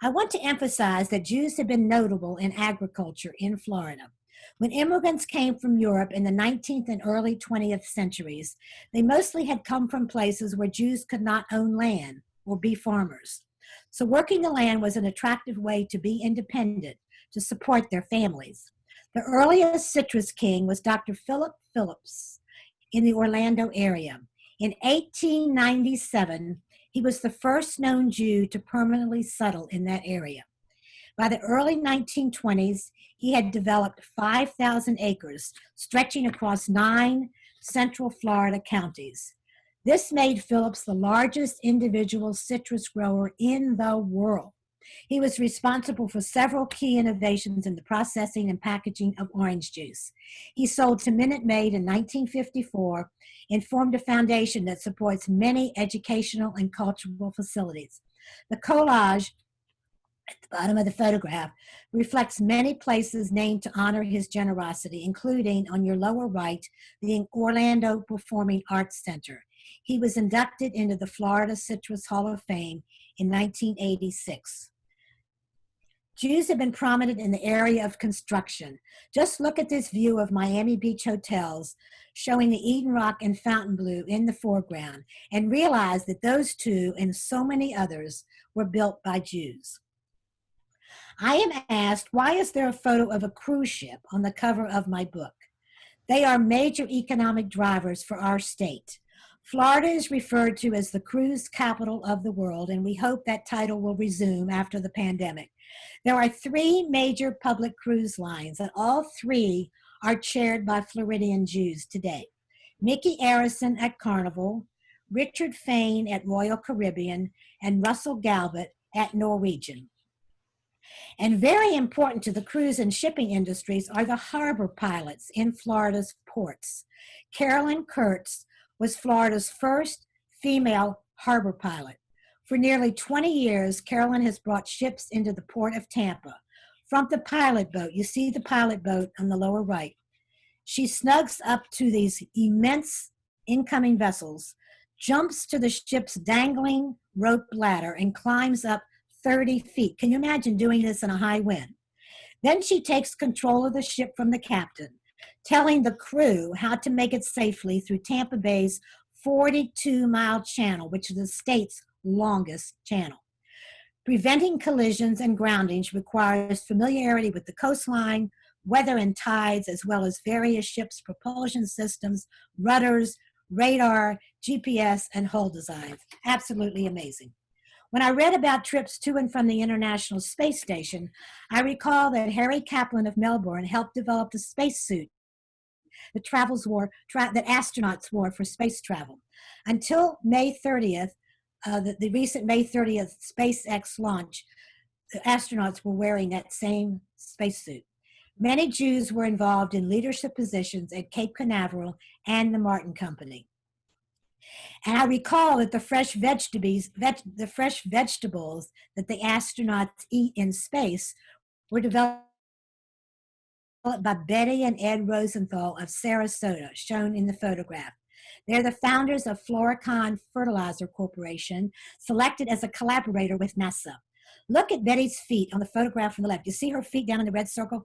I want to emphasize that Jews have been notable in agriculture in Florida. When immigrants came from Europe in the 19th and early 20th centuries, they mostly had come from places where Jews could not own land or be farmers. So working the land was an attractive way to be independent, to support their families. The earliest citrus king was Dr. Philip Phillips in the Orlando area. In 1897, he was the first known Jew to permanently settle in that area. By the early 1920s, he had developed 5,000 acres stretching across 9 central Florida counties. This made Phillips the largest individual citrus grower in the world. He was responsible for several key innovations in the processing and packaging of orange juice. He sold to Minute Maid in 1954 and formed a foundation that supports many educational and cultural facilities. The collage at the bottom of the photograph reflects many places named to honor his generosity, including, on your lower right, the Orlando Performing Arts Center. He was inducted into the Florida Citrus Hall of Fame in 1986. Jews have been prominent in the area of construction. Just look at this view of Miami Beach hotels showing the Eden Rock and Fontainebleau in the foreground, and realize that those two and so many others were built by Jews. I am asked, why is there a photo of a cruise ship on the cover of my book? They are major economic drivers for our state. Florida is referred to as the cruise capital of the world, and we hope that title will resume after the pandemic. There are 3 major public cruise lines, and all 3 are chaired by Floridian Jews today. Mickey Arison at Carnival, Richard Fain at Royal Caribbean, and Russell Galbert at Norwegian. And very important to the cruise and shipping industries are the harbor pilots in Florida's ports. Carolyn Kurtz was Florida's first female harbor pilot. For nearly 20 years, Carolyn has brought ships into the port of Tampa. From the pilot boat, you see the pilot boat on the lower right. She snugs up to these immense incoming vessels, jumps to the ship's dangling rope ladder, and climbs up 30 feet. Can you imagine doing this in a high wind? Then she takes control of the ship from the captain, telling the crew how to make it safely through Tampa Bay's 42-mile channel, which is the state's longest channel. Preventing collisions and groundings requires familiarity with the coastline, weather and tides, as well as various ships' propulsion systems, rudders, radar, GPS, and hull designs. Absolutely amazing. When I read about trips to and from the International Space Station, I recall that Harry Kaplan of Melbourne helped develop the spacesuit that astronauts wore for space travel. Until May 30th, the recent May 30th SpaceX launch, the astronauts were wearing that same spacesuit. Many Jews were involved in leadership positions at Cape Canaveral and the Martin Company. And I recall that the fresh vegetables that the astronauts eat in space were developed by Betty and Ed Rosenthal of Sarasota, shown in the photograph. They're the founders of Floricon Fertilizer Corporation, selected as a collaborator with NASA. Look at Betty's feet on the photograph on the left. You see her feet down in the red circle?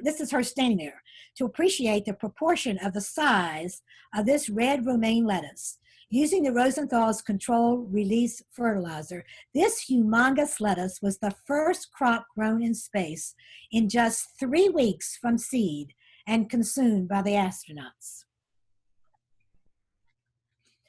This is her standing there. To appreciate the proportion of the size of this red romaine lettuce, using the Rosenthal's controlled release fertilizer, this humongous lettuce was the first crop grown in space in just 3 weeks from seed and consumed by the astronauts.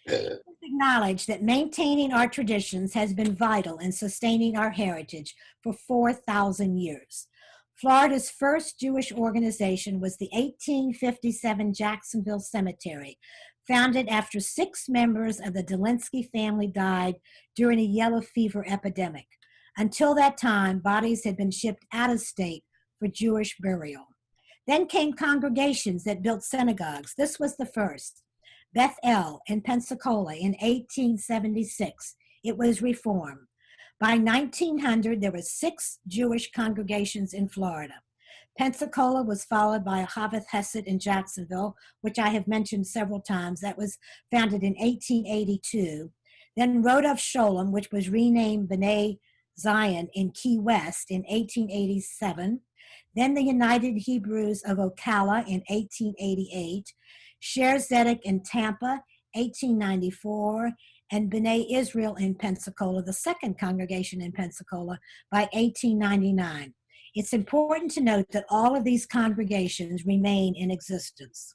Let's acknowledge that maintaining our traditions has been vital in sustaining our heritage for 4,000 years. Florida's first Jewish organization was the 1857 Jacksonville Cemetery, founded after 6 members of the Delinsky family died during a yellow fever epidemic. Until that time, bodies had been shipped out of state for Jewish burial. Then came congregations that built synagogues. This was the first. Beth El in Pensacola in 1876. It was reformed. By 1900, there were 6 Jewish congregations in Florida. Pensacola was followed by Havath Hesed in Jacksonville, which I have mentioned several times. That was founded in 1882. Then Rodef Sholem, which was renamed B'nai Zion in Key West in 1887. Then the United Hebrews of Ocala in 1888. Sher Zedek in Tampa, 1894, and B'nai Israel in Pensacola, the second congregation in Pensacola, by 1899. It's important to note that all of these congregations remain in existence.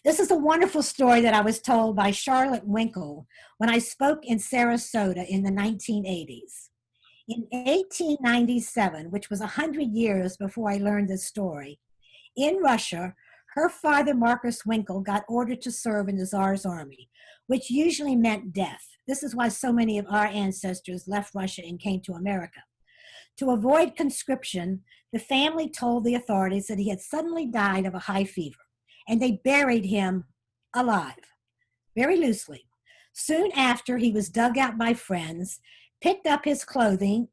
This is a wonderful story that I was told by Charlotte Winkle when I spoke in Sarasota in the 1980s. In 1897, which was 100 years before I learned this story, in Russia, her father, Marcus Winkle, got ordered to serve in the Tsar's army, which usually meant death. This is why so many of our ancestors left Russia and came to America. To avoid conscription, the family told the authorities that he had suddenly died of a high fever, and they buried him alive, very loosely. Soon after, he was dug out by friends, picked up his clothing,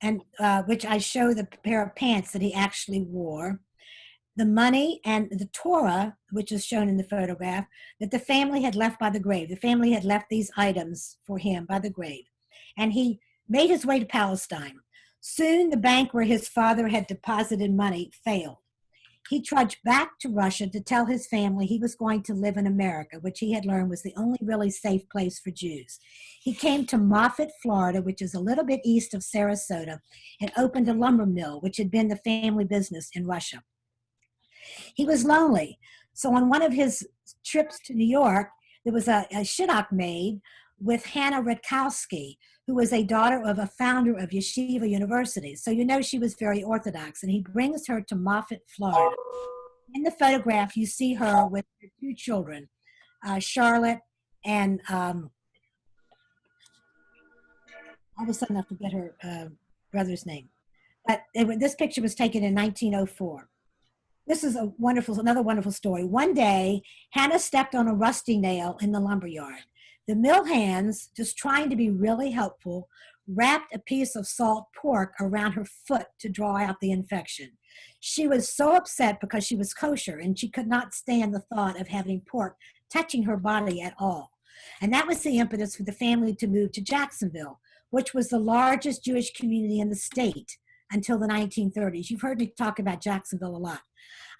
and which I show the pair of pants that he actually wore, the money and the Torah, which is shown in the photograph, that the family had left by the grave. The family had left these items for him by the grave. And he made his way to Palestine. Soon the bank where his father had deposited money failed. He trudged back to Russia to tell his family he was going to live in America, which he had learned was the only really safe place for Jews. He came to Moffett, Florida, which is a little bit east of Sarasota, and opened a lumber mill, which had been the family business in Russia. He was lonely, so on one of his trips to New York, there was a shidduch made with Hannah Rutkowski, who was a daughter of a founder of Yeshiva University. So you know she was very Orthodox, and he brings her to Moffett, Florida. In the photograph, you see her with her 2 children, Charlotte and All of a sudden I forget her brother's name. But this picture was taken in 1904. This is another wonderful story. One day, Hannah stepped on a rusty nail in the lumber yard. The mill hands, just trying to be really helpful, wrapped a piece of salt pork around her foot to draw out the infection. She was so upset because she was kosher and she could not stand the thought of having pork touching her body at all. And that was the impetus for the family to move to Jacksonville, which was the largest Jewish community in the state until the 1930s. You've heard me talk about Jacksonville a lot.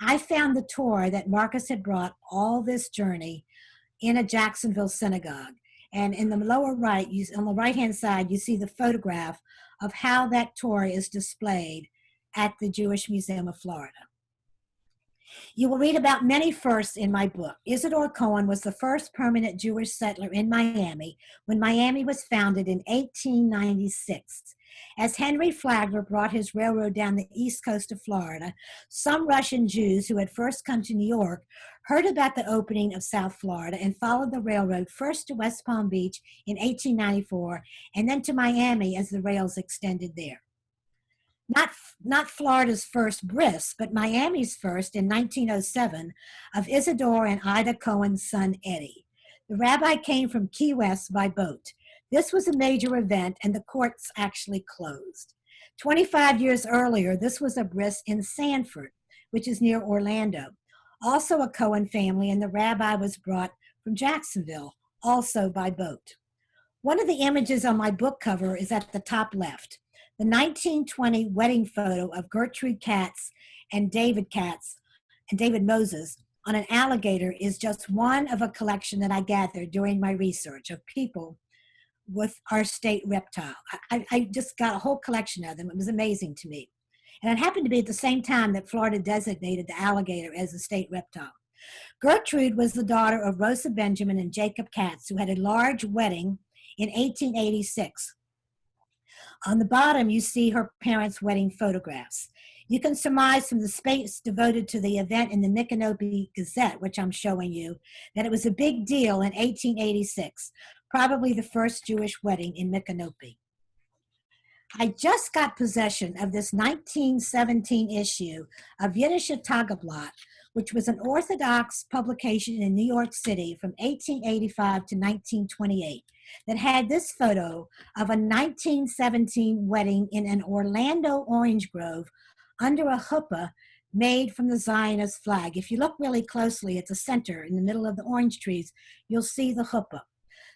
I found the tour that Marcus had brought all this journey in a Jacksonville synagogue. And in the lower right, on the right-hand side, you see the photograph of how that tour is displayed at the Jewish Museum of Florida. You will read about many firsts in my book. Isidore Cohen was the first permanent Jewish settler in Miami when Miami was founded in 1896. As Henry Flagler brought his railroad down the east coast of Florida, some Russian Jews who had first come to New York heard about the opening of South Florida and followed the railroad first to West Palm Beach in 1894 and then to Miami as the rails extended there. Not Florida's first bris, but Miami's first in 1907 of Isidore and Ida Cohen's son Eddie. The rabbi came from Key West by boat. This was a major event and the courts actually closed. 25 years earlier, this was a bris in Sanford, which is near Orlando. Also a Cohen family, and the rabbi was brought from Jacksonville, also by boat. One of the images on my book cover is at the top left. The 1920 wedding photo of Gertrude Katz and David Moses on an alligator is just one of a collection that I gathered during my research of people with our state reptile. I just got a whole collection of them. It was amazing to me. And it happened to be at the same time that Florida designated the alligator as a state reptile. Gertrude was the daughter of Rosa Benjamin and Jacob Katz, who had a large wedding in 1886. On the bottom, you see her parents' wedding photographs. You can surmise from the space devoted to the event in the Micanopy Gazette, which I'm showing you, that it was a big deal in 1886, probably the first Jewish wedding in Micanopy. I just got possession of this 1917 issue of Yiddische Tageblatt, which was an Orthodox publication in New York City from 1885 to 1928 that had this photo of a 1917 wedding in an Orlando orange grove under a chuppah made from the Zionist flag. If you look really closely at the center in the middle of the orange trees, you'll see the chuppah.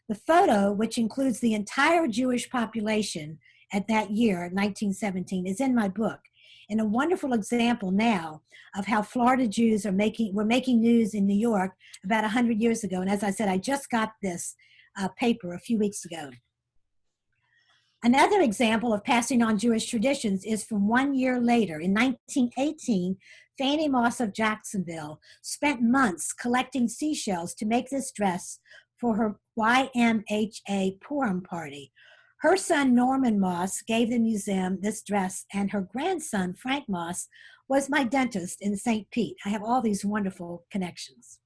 The photo, which includes the entire Jewish population at that year, 1917, is in my book, and a wonderful example now of how Florida Jews were making news in New York about 100 years ago. And as I said, I just got this paper a few weeks ago. Another example of passing on Jewish traditions is from 1 year later. In 1918, Fannie Moss of Jacksonville spent months collecting seashells to make this dress for her YMHA Purim party. Her son, Norman Moss, gave the museum this dress, and her grandson, Frank Moss, was my dentist in St. Pete. I have all these wonderful connections.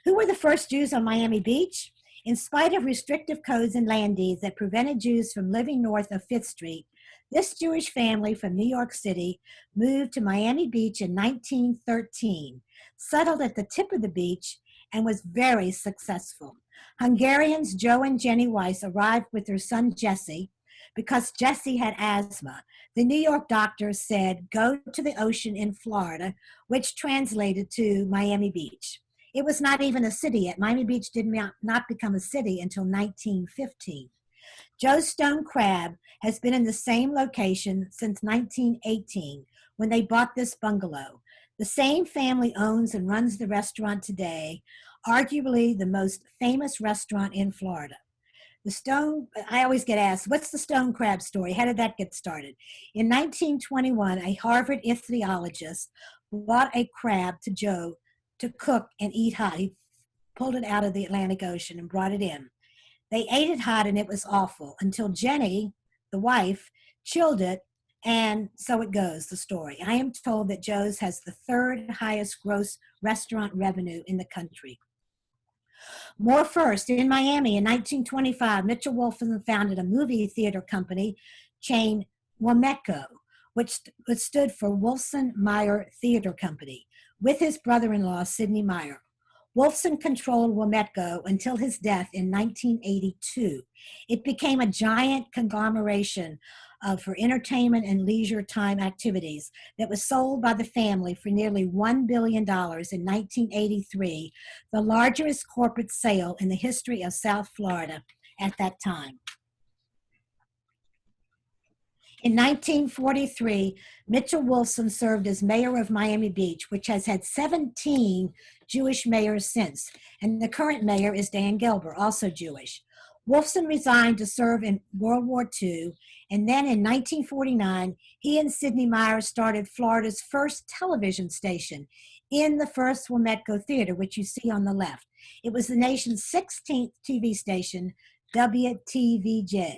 Who were the first Jews on Miami Beach? In spite of restrictive codes and land deeds that prevented Jews from living north of 5th Street, this Jewish family from New York City moved to Miami Beach in 1913, settled at the tip of the beach, and was very successful. Hungarians Joe and Jenny Weiss arrived with their son Jesse because Jesse had asthma. The New York doctor said, "Go to the ocean in Florida," which translated to Miami Beach. It was not even a city yet. Miami Beach did not become a city until 1915. Joe's Stone Crab has been in the same location since 1918 when they bought this bungalow. The same family owns and runs the restaurant today, arguably the most famous restaurant in Florida. I always get asked, what's the stone crab story? How did that get started? In 1921, a Harvard ichthyologist bought a crab to Joe to cook and eat hot. He pulled it out of the Atlantic Ocean and brought it in. They ate it hot and it was awful until Jenny, the wife, chilled it, and so it goes, the story. I am told that Joe's has the 3rd highest gross restaurant revenue in the country. More first, in Miami in 1925, Mitchell Wolfson founded a movie theater company chain WMETCO, which stood for Wolfson Meyer Theater Company, with his brother-in-law, Sidney Meyer. Wolfson controlled WMETCO until his death in 1982. It became a giant conglomeration for entertainment and leisure time activities that was sold by the family for nearly $1 billion in 1983, the largest corporate sale in the history of South Florida at that time. In 1943, Mitchell Wolfson served as mayor of Miami Beach, which has had 17 Jewish mayors since, and the current mayor is Dan Gelber, also Jewish. Wolfson resigned to serve in World War II, and then in 1949, he and Sidney Meyer started Florida's first television station in the first WMETCO Theater, which you see on the left. It was the nation's 16th TV station, WTVJ.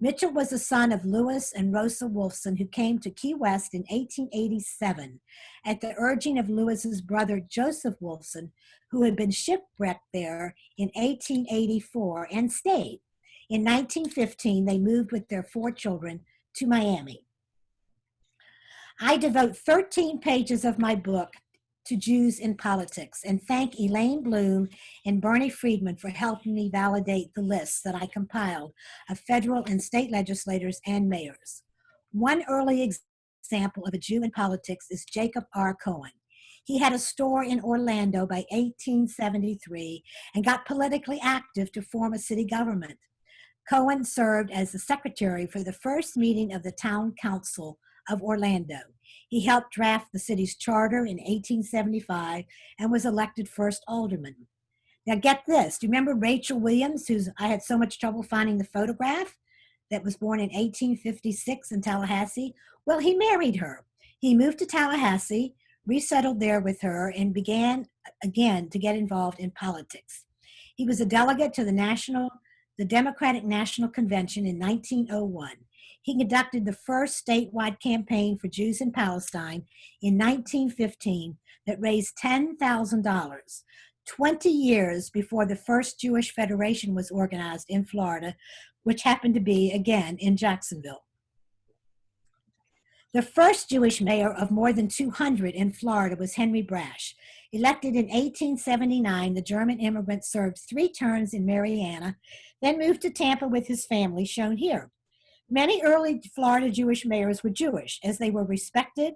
Mitchell was the son of Louis and Rosa Wolfson, who came to Key West in 1887 at the urging of Louis's brother Joseph Wolfson, who had been shipwrecked there in 1884 and stayed. In 1915, they moved with their 4 children to Miami. I devote 13 pages of my book to Jews in politics and thank Elaine Bloom and Bernie Friedman for helping me validate the lists that I compiled of federal and state legislators and mayors. One early example of a Jew in politics is Jacob R. Cohen. He had a store in Orlando by 1873 and got politically active to form a city government. Cohen served as the secretary for the first meeting of the town council of Orlando. He helped draft the city's charter in 1875 and was elected first alderman. Now get this, do you remember Rachel Williams, I had so much trouble finding the photograph, that was born in 1856 in Tallahassee? Well, he married her. He moved to Tallahassee, resettled there with her, and began again to get involved in politics. He was a delegate to the Democratic National Convention in 1901. He conducted the first statewide campaign for Jews in Palestine in 1915 that raised $10,000, 20 years before the first Jewish Federation was organized in Florida, which happened to be, again, in Jacksonville. The first Jewish mayor of more than 200 in Florida was Henry Brash. Elected in 1879, the German immigrant served 3 terms in Marianna, then moved to Tampa with his family, shown here. Many early Florida Jewish mayors were Jewish, as they were respected,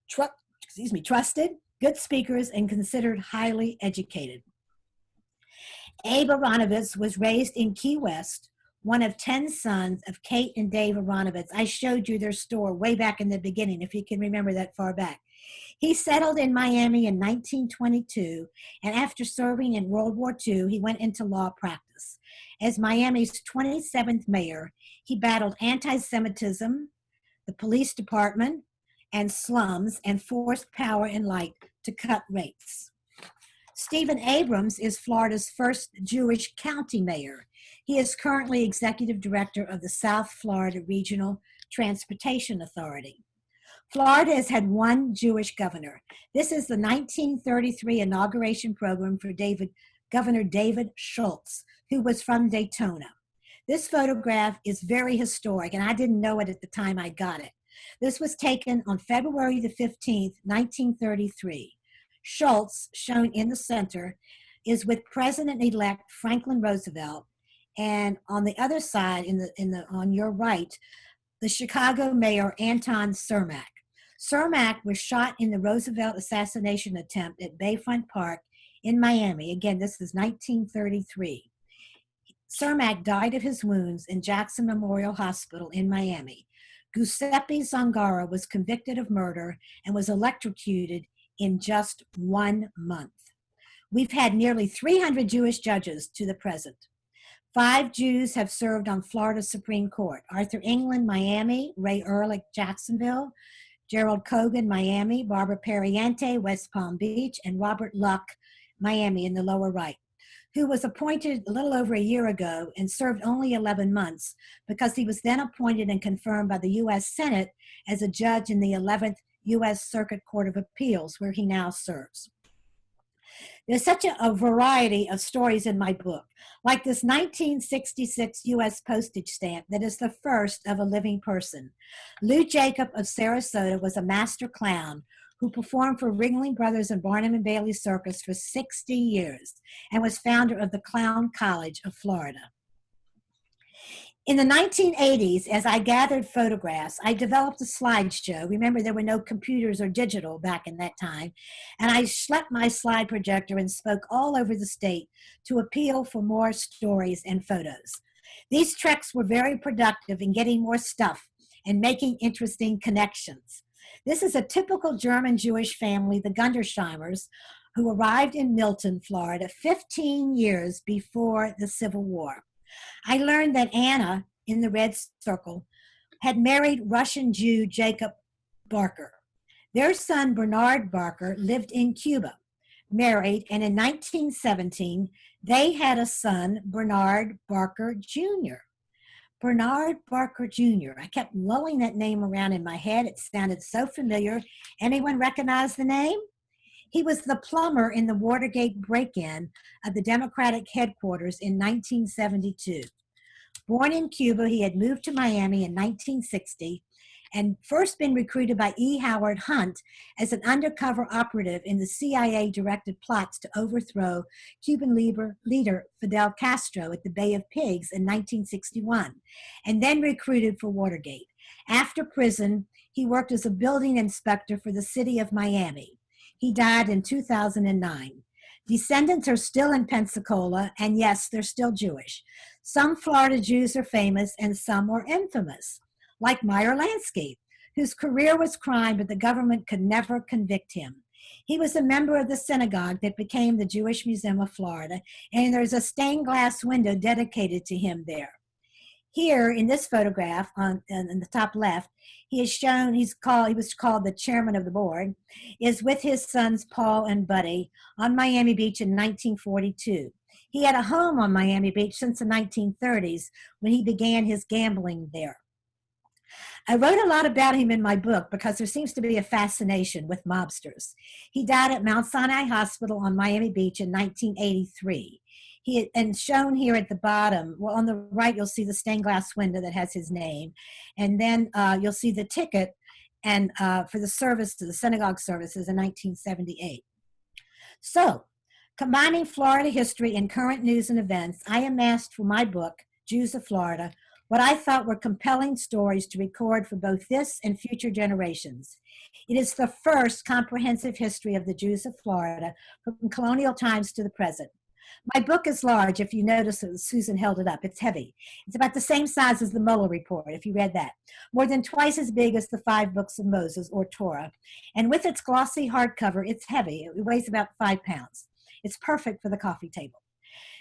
trusted, good speakers, and considered highly educated. Abe Aronovitz was raised in Key West, one of 10 sons of Kate and Dave Aronovitz. I showed you their store way back in the beginning, if you can remember that far back. He settled in Miami in 1922, and after serving in World War II, he went into law practice. As Miami's 27th mayor, he battled anti-Semitism, the police department, and slums, and forced Power and Light to cut rates. Stephen Abrams is Florida's first Jewish county mayor. He is currently executive director of the South Florida Regional Transportation Authority. Florida has had 1 Jewish governor. This is the 1933 inauguration program for Governor David Schultz, who was from Daytona. This photograph is very historic, and I didn't know it at the time I got it. This was taken on February the 15th, 1933. Schultz, shown in the center, is with President-elect Franklin Roosevelt, and on the other side, on your right, the Chicago Mayor Anton Cermak. Cermak was shot in the Roosevelt assassination attempt at Bayfront Park in Miami. Again, this is 1933. Cermak died of his wounds in Jackson Memorial Hospital in Miami. Giuseppe Zangara was convicted of murder and was electrocuted in just 1 month. We've had nearly 300 Jewish judges to the present. 5 Jews have served on Florida Supreme Court: Arthur England, Miami; Ray Ehrlich, Jacksonville; Gerald Kogan, Miami; Barbara Perriente, West Palm Beach; and Robert Luck, Miami, in the lower right, who was appointed a little over a year ago and served only 11 months because he was then appointed and confirmed by the U.S. Senate as a judge in the 11th U.S. Circuit Court of Appeals, where he now serves. There's such a variety of stories in my book, like this 1966 U.S. postage stamp that is the first of a living person. Lou Jacob of Sarasota was a master clown who performed for Ringling Brothers and Barnum and Bailey Circus for 60 years and was founder of the Clown College of Florida. In the 1980s, as I gathered photographs, I developed a slideshow. Remember, there were no computers or digital back in that time. And I schlepped my slide projector and spoke all over the state to appeal for more stories and photos. These treks were very productive in getting more stuff and making interesting connections. This is a typical German Jewish family, the Gundersheimers, who arrived in Milton, Florida, 15 years before the Civil War. I learned that Anna, in the red circle, had married Russian Jew Jacob Barker. Their son, Bernard Barker, lived in Cuba, married, and in 1917, they had a son, Bernard Barker Jr. Bernard Barker Jr. I kept lulling that name around in my head. It sounded so familiar. Anyone recognize the name? He was the plumber in the Watergate break-in of the Democratic headquarters in 1972. Born in Cuba, he had moved to Miami in 1960 and first been recruited by E. Howard Hunt as an undercover operative in the CIA-directed plots to overthrow Cuban leader Fidel Castro at the Bay of Pigs in 1961, and then recruited for Watergate. After prison, he worked as a building inspector for the city of Miami. He died in 2009. Descendants are still in Pensacola, and yes, they're still Jewish. Some Florida Jews are famous, and some are infamous, like Meyer Lansky, whose career was crime, but the government could never convict him. He was a member of the synagogue that became the Jewish Museum of Florida, and there's a stained glass window dedicated to him there. Here in this photograph in the top left, he was called the chairman of the board, is with his sons Paul and Buddy on Miami Beach in 1942. He had a home on Miami Beach since the 1930s when he began his gambling there. I wrote a lot about him in my book because there seems to be a fascination with mobsters. He died at Mount Sinai Hospital on Miami Beach in 1983. And shown here at the bottom, well, on the right, you'll see the stained glass window that has his name. And then you'll see the ticket and for the service to the synagogue services in 1978. So, combining Florida history and current news and events, I amassed for my book, Jews of Florida, what I thought were compelling stories to record for both this and future generations. It is the first comprehensive history of the Jews of Florida from colonial times to the present. My book is large. If you notice, Susan held it up. It's heavy. It's about the same size as the Mueller report, if you read that. More than twice as big as the 5 books of Moses, or Torah. And with its glossy hardcover, it's heavy. It weighs about 5 pounds. It's perfect for the coffee table.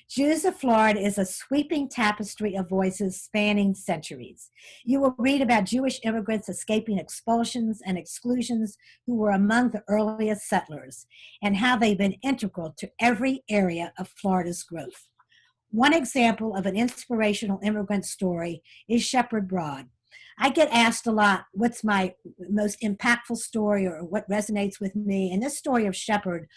Jews of Florida is a sweeping tapestry of voices spanning centuries. You will read about Jewish immigrants escaping expulsions and exclusions who were among the earliest settlers and how they've been integral to every area of Florida's growth. One example of an inspirational immigrant story is Shepherd Broad. I get asked a lot, what's my most impactful story or what resonates with me? And this story of Shepherd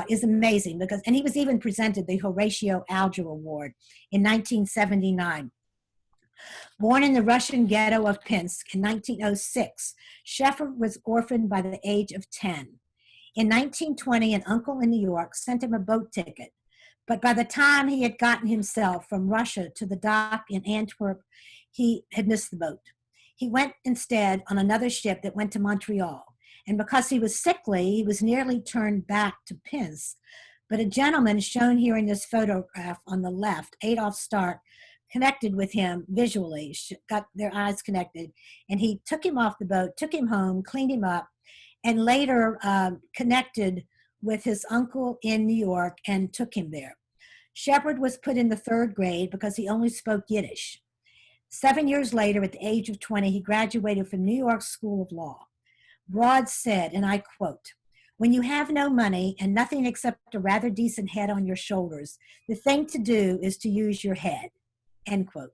is amazing because, and he was even presented the Horatio Alger Award in 1979. Born in the Russian ghetto of Pinsk in 1906, Shepherd was orphaned by the age of 10. In 1920, an uncle in New York sent him a boat ticket, but by the time he had gotten himself from Russia to the dock in Antwerp, he had missed the boat. He went instead on another ship that went to Montreal. And because he was sickly, he was nearly turned back to Pinsk. But a gentleman shown here in this photograph on the left, Adolf Stark, connected with him visually, got their eyes connected. And he took him off the boat, took him home, cleaned him up, and later connected with his uncle in New York and took him there. Shepherd was put in the 3rd grade because he only spoke Yiddish. 7 years later, at the age of 20, he graduated from New York School of Law. Broad said, and I quote, "When you have no money and nothing except a rather decent head on your shoulders, the thing to do is to use your head," end quote.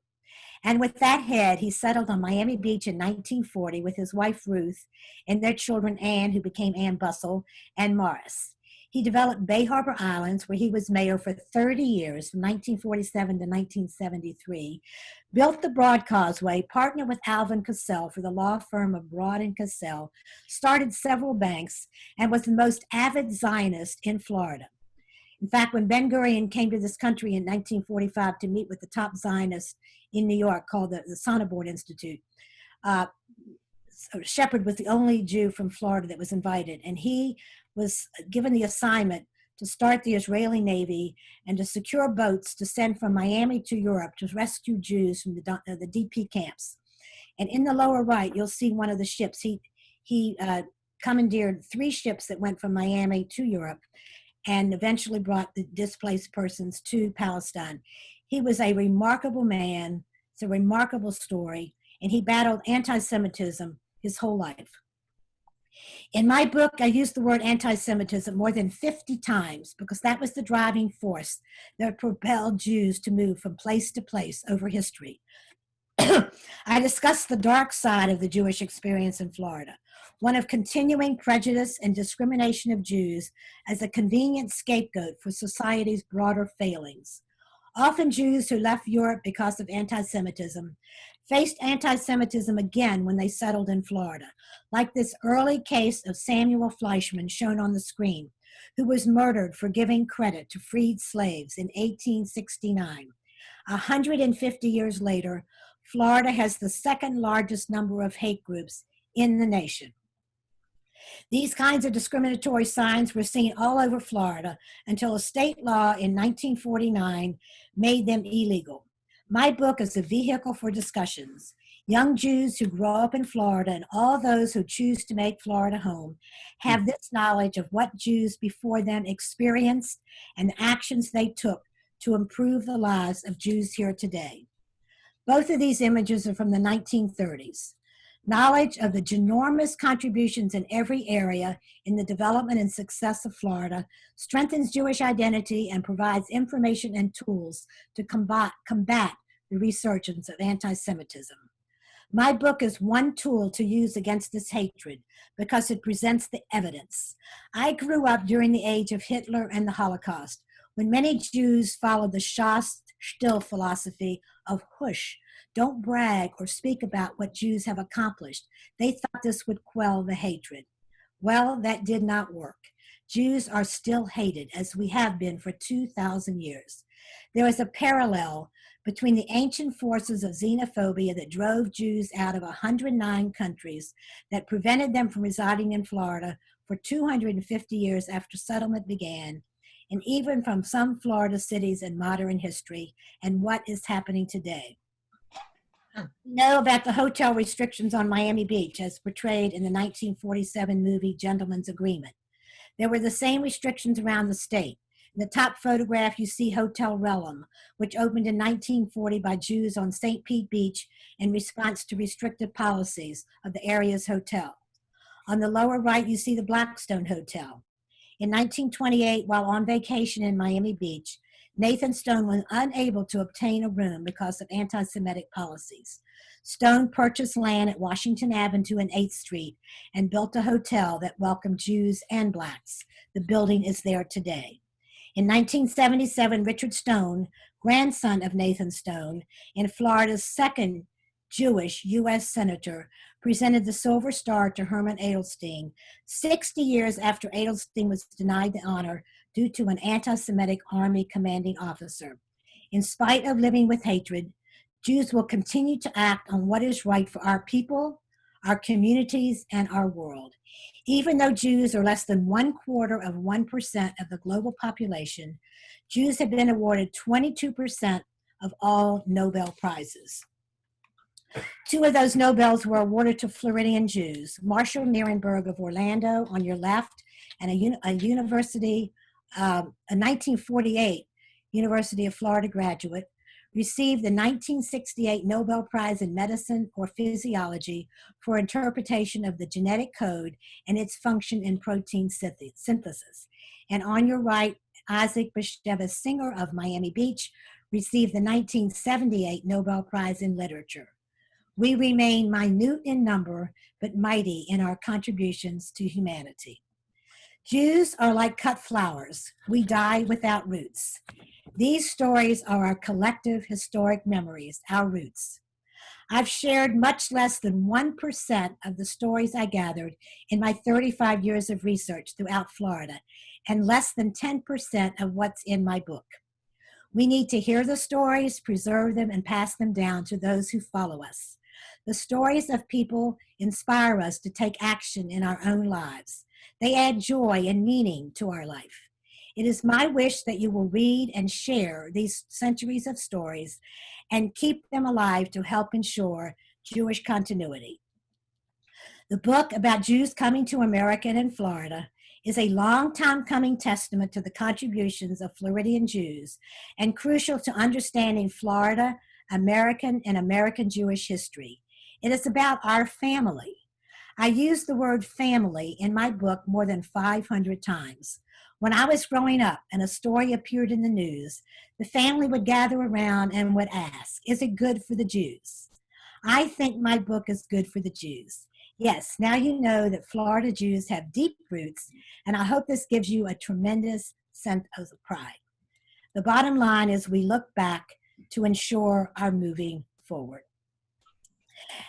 And with that head, he settled on Miami Beach in 1940 with his wife Ruth and their children Ann, who became Ann Bussell, and Morris. He developed Bay Harbor Islands, where he was mayor for 30 years, from 1947 to 1973, built the Broad Causeway, partnered with Alvin Cassell for the law firm of Broad and Cassell, started several banks, and was the most avid Zionist in Florida. In fact, when Ben-Gurion came to this country in 1945 to meet with the top Zionists in New York, called the Sandberg Institute, Shepard was the only Jew from Florida that was invited, and he was given the assignment to start the Israeli Navy and to secure boats to send from Miami to Europe to rescue Jews from the DP camps. And in the lower right, you'll see one of the ships. He commandeered 3 ships that went from Miami to Europe and eventually brought the displaced persons to Palestine. He was a remarkable man. It's a remarkable story, and he battled anti-Semitism his whole life. In my book, I used the word anti-Semitism more than 50 times because that was the driving force that propelled Jews to move from place to place over history. I discussed the dark side of the Jewish experience in Florida, one of continuing prejudice and discrimination of Jews as a convenient scapegoat for society's broader failings. Often Jews who left Europe because of anti-Semitism faced anti-Semitism again when they settled in Florida, like this early case of Samuel Fleischman shown on the screen, who was murdered for giving credit to freed slaves in 1869. 150 years later, Florida has the second largest number of hate groups in the nation. These kinds of discriminatory signs were seen all over Florida until a state law in 1949 made them illegal. My book is a vehicle for discussions. Young Jews who grow up in Florida and all those who choose to make Florida home have this knowledge of what Jews before them experienced and the actions they took to improve the lives of Jews here today. Both of these images are from the 1930s. Knowledge of the ginormous contributions in every area in the development and success of Florida strengthens Jewish identity and provides information and tools to combat the resurgence of anti-Semitism. My book is one tool to use against this hatred because it presents the evidence. I grew up during the age of Hitler and the Holocaust, when many Jews followed the Still philosophy of hush, don't brag or speak about what Jews have accomplished. They thought this would quell the hatred. Well, that did not work. Jews are still hated, as we have been for 2,000 years. There is a parallel between the ancient forces of xenophobia that drove Jews out of 109 countries, that prevented them from residing in Florida for 250 years after settlement began, and even from some Florida cities in modern history, and what is happening today. We know about the hotel restrictions on Miami Beach as portrayed in the 1947 movie Gentleman's Agreement. There were the same restrictions around the state. In the top photograph, you see Hotel Relum, which opened in 1940 by Jews on St. Pete Beach in response to restrictive policies of the area's hotel. On the lower right, you see the Blackstone Hotel. In 1928, while on vacation in Miami Beach, Nathan Stone was unable to obtain a room because of anti-Semitic policies. Stone purchased land at Washington Avenue and 8th Street and built a hotel that welcomed Jews and Blacks. The building is there today. In 1977, Richard Stone, grandson of Nathan Stone, and Florida's second Jewish U.S. Senator, presented the Silver Star to Herman Edelstein 60 years after Edelstein was denied the honor due to an anti-Semitic army commanding officer. In spite of living with hatred, Jews will continue to act on what is right for our people, our communities, and our world. Even though Jews are less than 0.25% of the global population, Jews have been awarded 22% of all Nobel Prizes. 2 of those Nobels were awarded to Floridian Jews. Marshall Nierenberg of Orlando on your left, and a 1948 University of Florida graduate, received the 1968 Nobel Prize in Medicine or Physiology for interpretation of the genetic code and its function in protein synthesis. And on your right, Isaac Bashevis Singer of Miami Beach received the 1978 Nobel Prize in Literature. We remain minute in number, but mighty in our contributions to humanity. Jews are like cut flowers. We die without roots. These stories are our collective historic memories, our roots. I've shared much less than 1% of the stories I gathered in my 35 years of research throughout Florida, and less than 10% of what's in my book. We need to hear the stories, preserve them, and pass them down to those who follow us. The stories of people inspire us to take action in our own lives. They add joy and meaning to our life. It is my wish that you will read and share these centuries of stories and keep them alive to help ensure Jewish continuity. The book about Jews coming to America and in Florida is a long time coming testament to the contributions of Floridian Jews and crucial to understanding Florida, American, and American Jewish history. It is about our family. I use the word family in my book more than 500 times. When I was growing up and a story appeared in the news, the family would gather around and would ask, is it good for the Jews? I think my book is good for the Jews. Yes, now you know that Florida Jews have deep roots, and I hope this gives you a tremendous sense of pride. The bottom line is we look back to ensure our moving forward.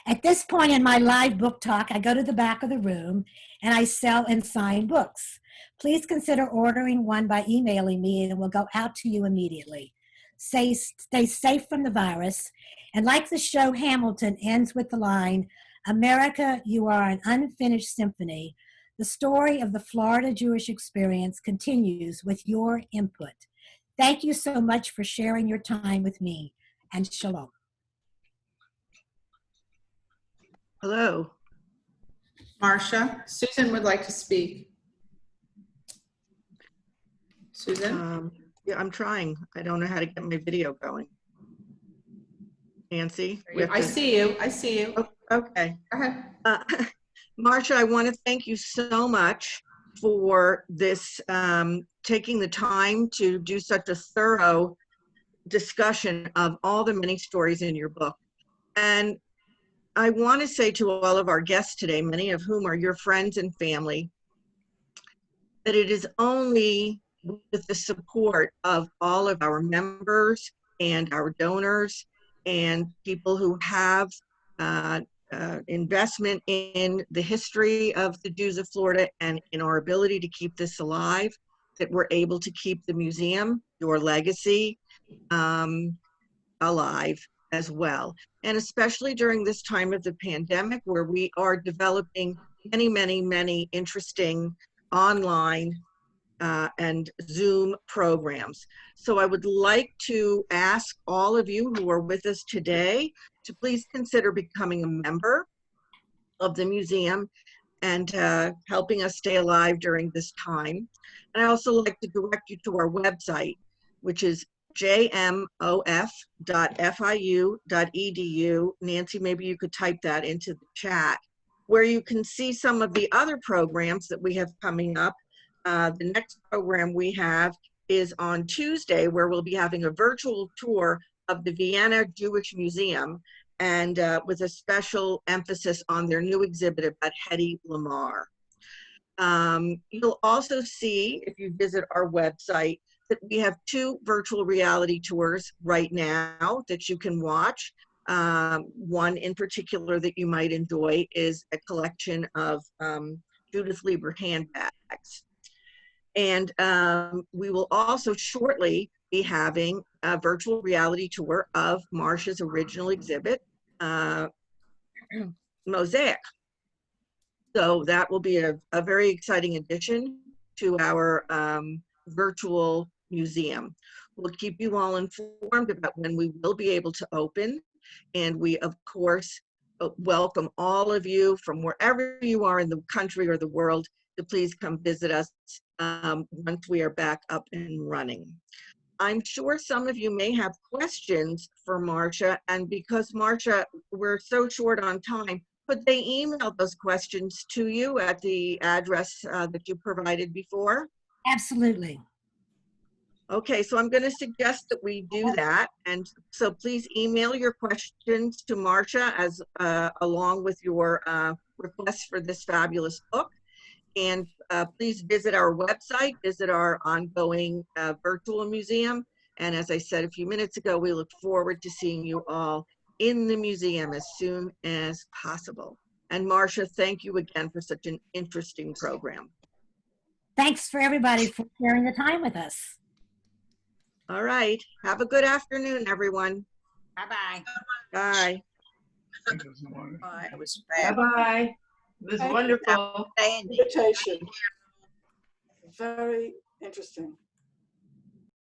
At this point in my live book talk, I go to the back of the room and I sell and sign books. Please consider ordering one by emailing me and it will go out to you immediately. Stay safe from the virus. And like the show Hamilton ends with the line, America, you are an unfinished symphony. The story of the Florida Jewish experience continues with your input. Thank you so much for sharing your time with me, and shalom. Hello. Marcia, Susan would like to speak. Susan? Yeah, I'm trying. I don't know how to get my video going. Nancy? I see you. I see you. Oh, okay. Go ahead. Marcia, I want to thank you so much for this, taking the time to do such a thorough discussion of all the many stories in your book. And I want to say to all of our guests today, many of whom are your friends and family, that it is only with the support of all of our members and our donors and people who have investment in the history of the Jews of Florida and in our ability to keep this alive, that we're able to keep the museum, your legacy, alive as well. And especially during this time of the pandemic, where we are developing many interesting online and Zoom programs. So I would like to ask all of you who are with us today to please consider becoming a member of the museum and helping us stay alive during this time. And I also like to direct you to our website, which is jmof.fiu.edu. Nancy, maybe you could type that into the chat, where you can see some of the other programs that we have coming up. The next program we have is on Tuesday, where we'll be having a virtual tour of the Vienna Jewish Museum, and with a special emphasis on their new exhibit about Hedy Lamarr. You'll also see, if you visit our website, that we have 2 virtual reality tours right now that you can watch. One in particular that you might enjoy is a collection of Judith Lieber handbags. And we will also shortly be having a virtual reality tour of Marcia's original exhibit, Mosaic. So that will be a very exciting addition to our virtual museum. We'll keep you all informed about when we will be able to open. And we, of course, welcome all of you from wherever you are in the country or the world to please come visit us once we are back up and running. I'm sure some of you may have questions for Marcia, and because Marcia, we're so short on time, could they email those questions to you at the address that you provided before? Absolutely. Okay, so I'm going to suggest that we do that, and so please email your questions to Marcia as along with your requests for this fabulous book. And please visit our website, visit our ongoing virtual museum. And as I said a few minutes ago, we look forward to seeing you all in the museum as soon as possible. And Marcia, thank you again for such an interesting program. Thanks for everybody for sharing the time with us. All right. Have a good afternoon, everyone. Bye-bye. Bye. Bye. It was fab. Bye-bye. It was wonderful Outstanding. invitation. Very interesting.